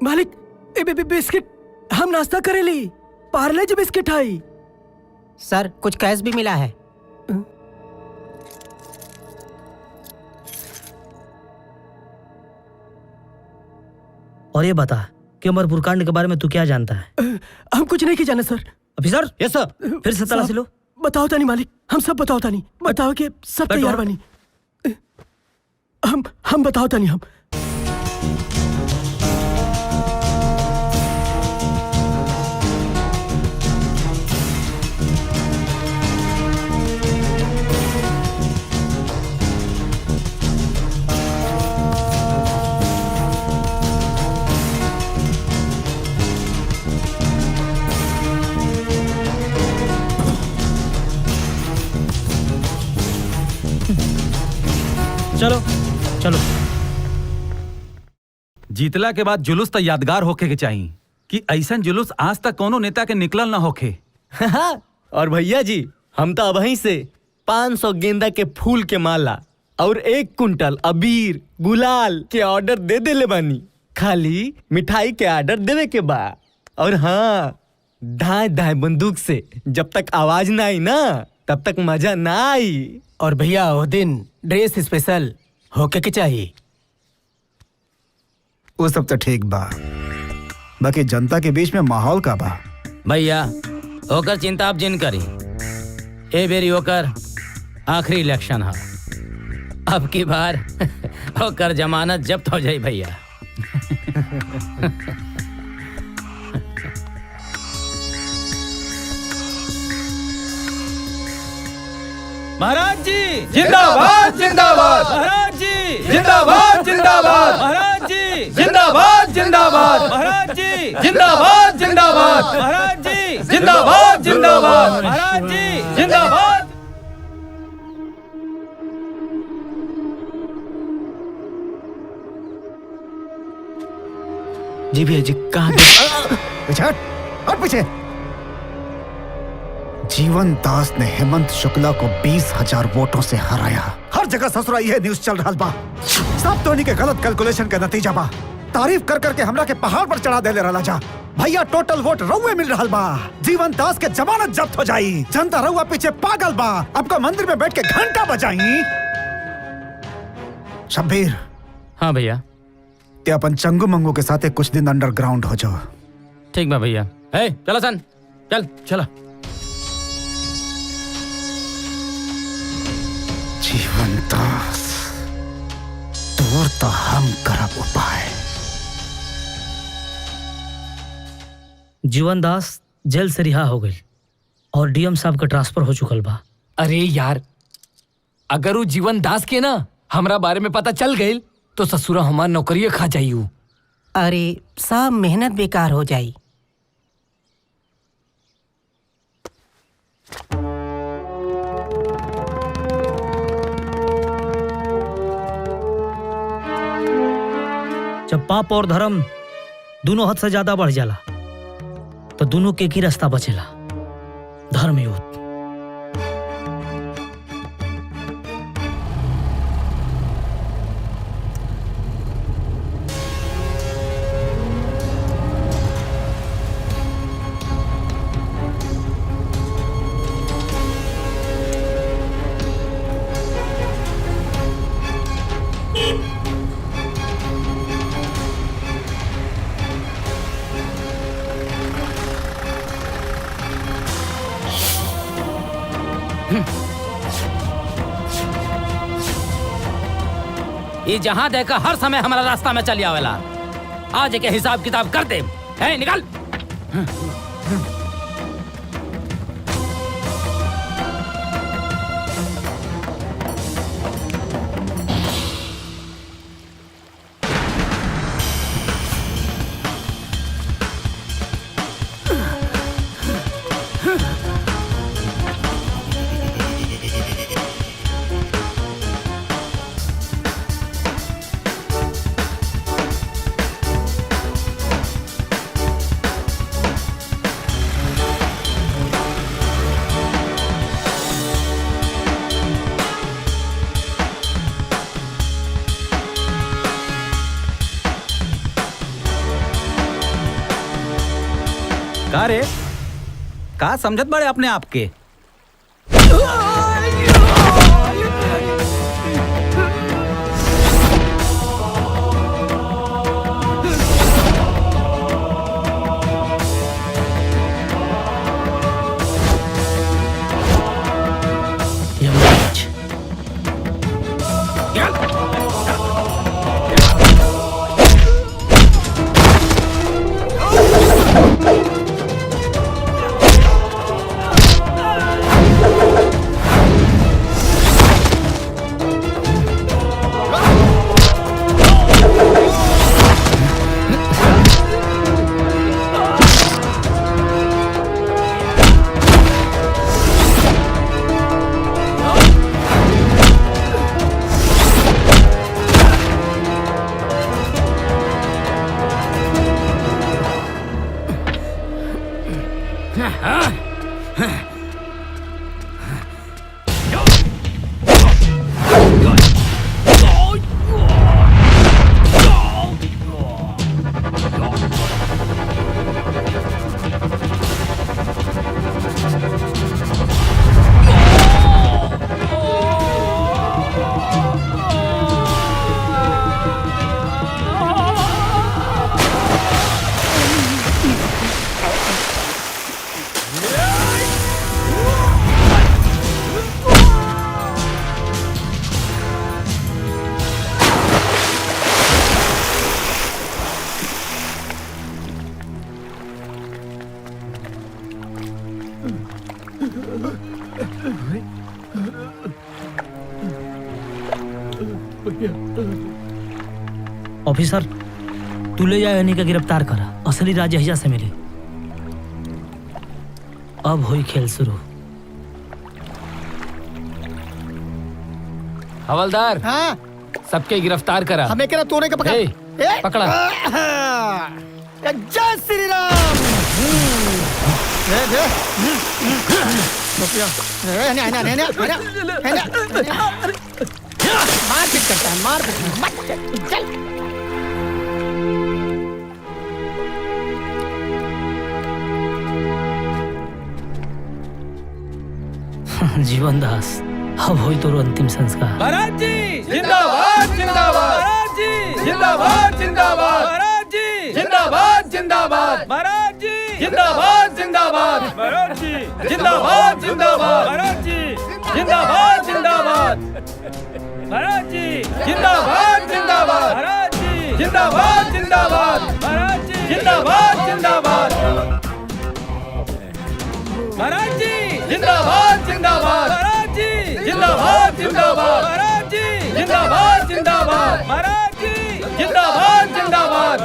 मालिक, बिस्किट हम नाश्ता करे ली। पार्ले जी बिस्किट आई। सर कुछ कैश भी मिला है। और ये बता कि अमरपुर कांड के बारे में तू क्या जानता है? हम कुछ नहीं जाने सर। ऑफिसर। यस सर। फिर से तलाशी लो। बताओ तानी मालिक, हम सब बताओ तानी। बताओ कि सब तैयार बनी। हम बताओ तानी। हम चलो चलो। जीतला के बाद जुलूस तो यादगार होके के चाहिए कि ऐसा जुलूस आज तक कोनो नेता के निकलल ना होके। और भैया जी, हम तो अबहीं से 500 गेंदा के फूल के माला और 1 कुंटल अबीर गुलाल के ऑर्डर दे देले बानी। खाली मिठाई के ऑर्डर देवे के बा। और हाँ, धाए धाए बंदूक से जब तक आवाज ना आई ना, तब तक मजा ना आई। और भैया वो दिन ड्रेस स्पेशल होके के चाहिए। वो सब तो ठीक बा, बाकी जनता के बीच में माहौल का बा। भैया होकर चिंता आप जिन करी। ए बेरी होकर आखिरी इलेक्शन है। अब की बार होकर जमानत जब्त हो जाए भैया। महाराज जी जिंदाबाद जिंदाबाद। महाराज जी जिंदाबाद जिंदाबाद। महाराज जी जिंदाबाद जिंदाबाद। महाराज जी जिंदाबाद जिंदाबाद। महाराज जी जिंदाबाद जिंदाबाद। महाराज जी जिंदाबाद। जी भैया जी कहाँ पीछे हट, हट पीछे। जीवन दास ने हेमंत शुक्ला को 20,000 वोटों से हराया। हर जगह ससुरा यह न्यूज चल रहा बा। सब तो के गलत कैलकुलेशन का नतीजा बा। तारीफ कर करके हमरा के पहाड़ पर चढ़ा दे ले रहा जा। भैया टोटल वोट रउए मिल रहा बा। जीवन दास के जमानत जब्त हो जाई। जनता रउआ पीछे पागल बा। आपका मंदिर में बैठ के घंटा बजाई। शब्बीर। हाँ भैया। ते अपन चंगू मंगू के साथ कुछ दिन अंडरग्राउंड हो जाओ। ठीक बा भैया। ए चलो सन, चल चला। जीवन दास, तोर तो हम करब उपाय। जीवन दास जेल से रिहा हो गई और डीएम साहब का ट्रांसफर हो चुकल बा। अरे यार, अगर वो जीवन दास के ना हमरा बारे में पता चल गई तो ससुरा हमार नौकरी खा जाइयो। अरे सब मेहनत बेकार हो जाई। जब पाप और धर्म दोनों हद से ज्यादा बढ़ जाला तो दोनों के एक ही रास्ता बचेला, ये जहाँ देखा हर समय हमारा रास्ता में चली आवेला। आज के हिसाब किताब कर दे। है निकल। का रे का समझत बड़े अपने आप के? ऑफिसर तू ले जाए यानी का गिरफ्तार करा। असली राज हिजा से मिले। अब हुई खेल शुरू। हवलदार हाँ सबके गिरफ्तार करा। हमें कह रहा तूने का पकड़। पकड़ा। जय श्री राम। मार पीट करता है, मार पीट। चल जीवन दास अब हुई तो अंतिम संस्कार। महाराज जी जिंदाबाद जिंदाबाद। महाराज जी जिंदाबाद जिंदाबाद। महाराज जी जिंदाबाद जिंदाबाद। महाराज जी जिंदाबाद जिंदाबाद। महाराज जी जिंदाबाद जिंदाबाद। महाराज जी जिंदाबाद जिंदाबाद। महाराज जी जिंदाबाद जिंदाबाद। महाराज जी जिंदाबाद जिंदाबाद। महाराज जी जिंदाबाद जिंदाबाद। महाराज जी जिंदाबाद जिंदाबाद। महाराज जी जिंदाबाद जिंदाबाद। महाराज जी जिंदाबाद जिंदाबाद। महाराज जी जिंदाबाद जिंदाबाद।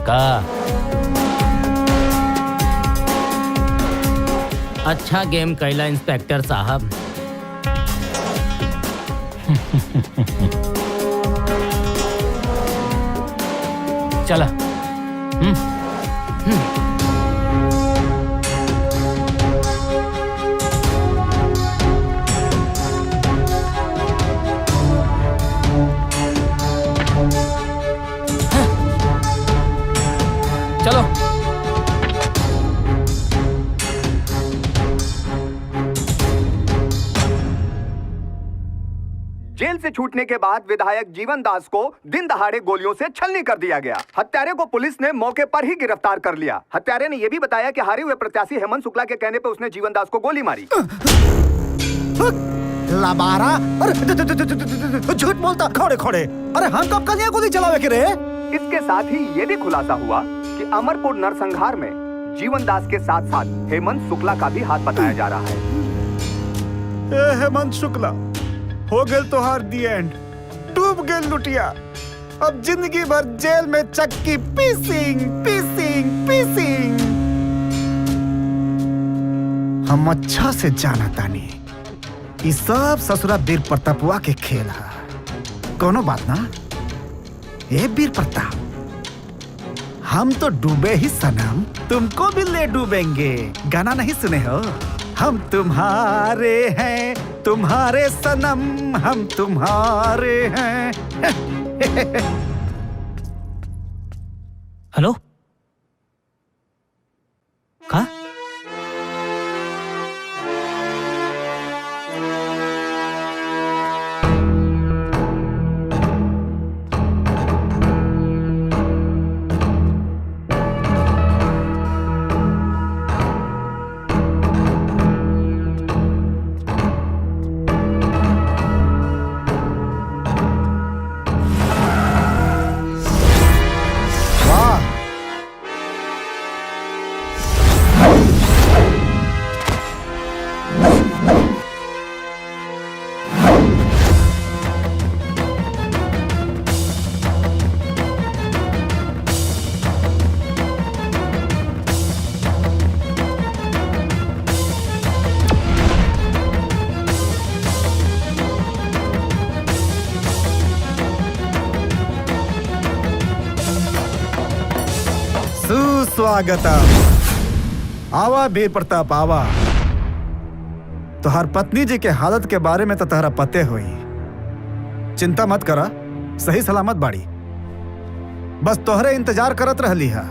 का? अच्छा गेम कैला इंस्पेक्टर साहब। चला। चलो। जेल से छूटने के बाद विधायक जीवन दास को दिन दहाड़े गोलियों से छलनी कर दिया गया। हत्यारे को पुलिस ने मौके पर ही गिरफ्तार कर लिया। हत्यारे ने यह भी बताया कि हारे हुए प्रत्याशी हेमंत शुक्ला के कहने पर उसने जीवन दास को गोली मारी। लाबारा, अरे झूठ बोलता खोड़े खोड़े। अरे हम कब कल गोली चलावे के रे? इसके साथ ही ये भी खुलासा हुआ कि अमरपुर नरसंहार में जीवन दास के साथ साथ हेमंत शुक्ला का भी हाथ बताया जा रहा है। हेमंत शुक्ला हो गए तो हार दी एंड, डूब गए लुटिया। अब जिंदगी भर जेल में चक्की पीसिंग पीसिंग पीसिंग। हम अच्छा से जाना तानी ये सब ससुरा वीर प्रतापुआ के खेल है। कोनो बात ना, ये वीर प्रताप हम तो डूबे ही सनम, तुमको भी ले डूबेंगे। गाना नहीं सुने हो? हम तुम्हारे हैं तुम्हारे सनम, हम तुम्हारे हैं। हेलो, कहा? सुस्वागतम। आवा वीर प्रताप आवा। तुहार पत्नी जी के हालत के बारे में तो तहरा पते हुई। चिंता मत करा, सही सलामत बाड़ी। बस तोहरे इंतजार करत रहली है।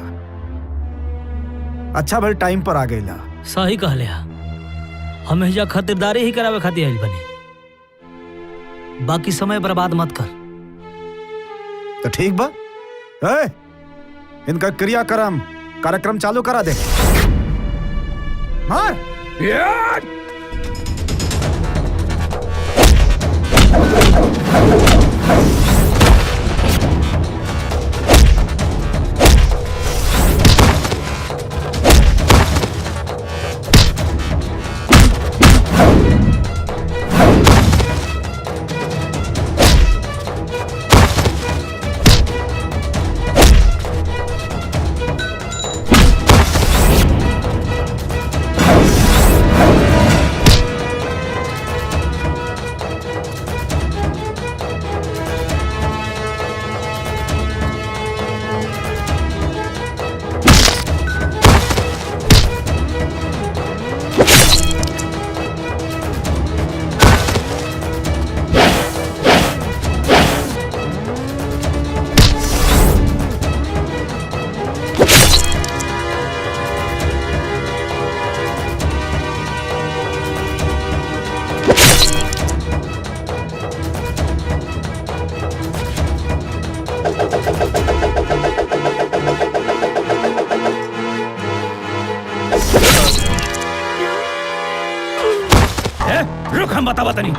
अच्छा भले टाइम पर आ गईला। सही कहले हा, हमेशा खातिरदारी ही करावे खातिर आइल बनी। बाकी समय बर्बाद मत कर। तो ठीक बा, इनका क्रियाक्रम कार्यक्रम चालू करा दे। मार। रुक, हम बतावा तनी।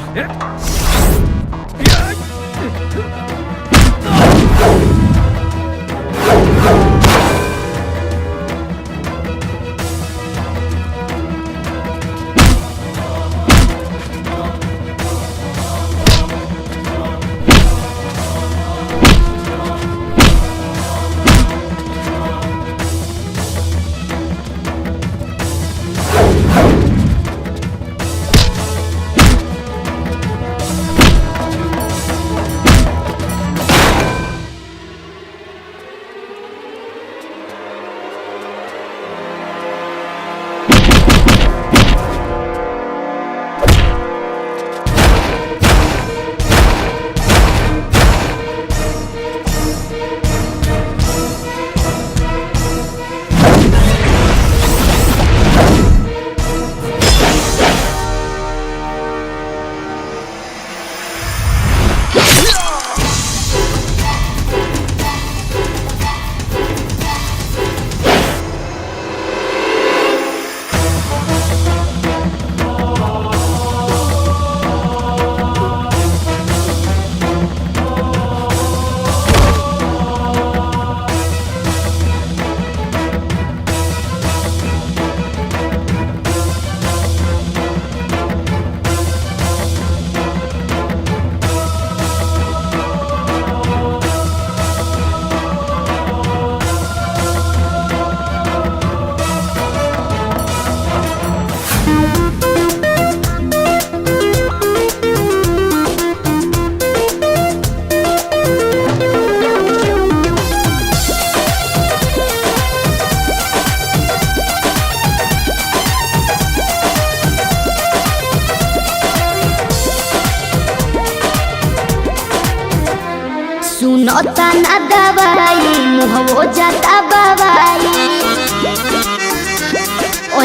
सुनता ना दवाई मुँह हो जाता बवाई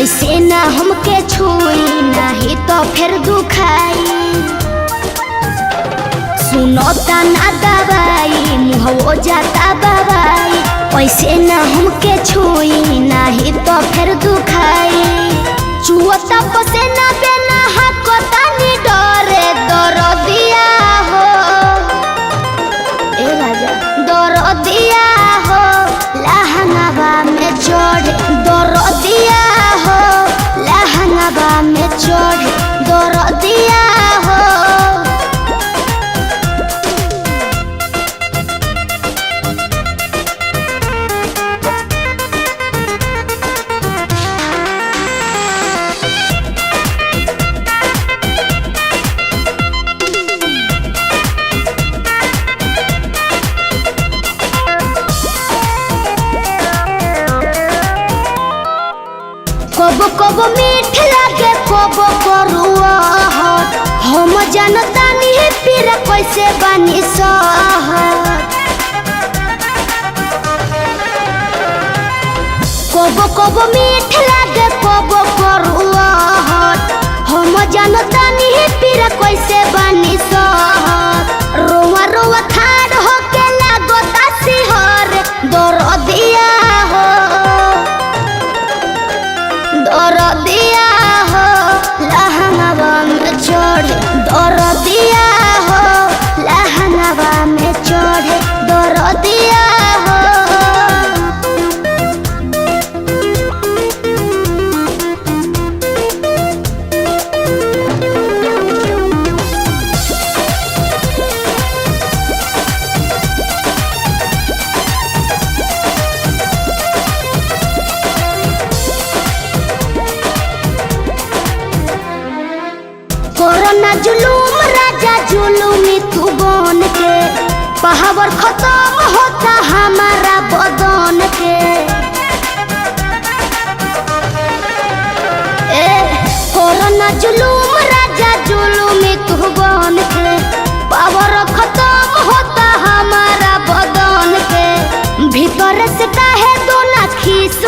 ऐसे ना हमके छुई नहीं तो फिर दुखाई सुनता ना दवाई मुँह हो जाता बवाई ऐसे ना हमके छुई नहीं तो फिर दुखाई चुअता पसेना बेना हाकोता नी डरे दर दिया हो ए राजा दर दिया हो लहंगावा में चढ़ दर दिया हो लहंगावा में चढ़ दर दिया हो कबो कबो मीठ लागे कबो करुआ हम जानता नहीं फिर कैसे बनी कबो कबो मीठ लागे कबो करुआ हम जानता नहीं फिर कैसे बनी रोवा रोवा खाड़ होके लागोता सिहर दर दिया हो दर दिया हो लहंगावा में चढ़ दर दिया हो लहंगावा में चढ़ दर दिया हो कोरोना जुलूम राजा जुलूमी तू बन के पहावर खत्म होता हमारा बदन के कोरोना जुलूम राजा जुलूमी तू बन के पावर खत्म होता हमारा बदन के भीतर से काहे दोना खीस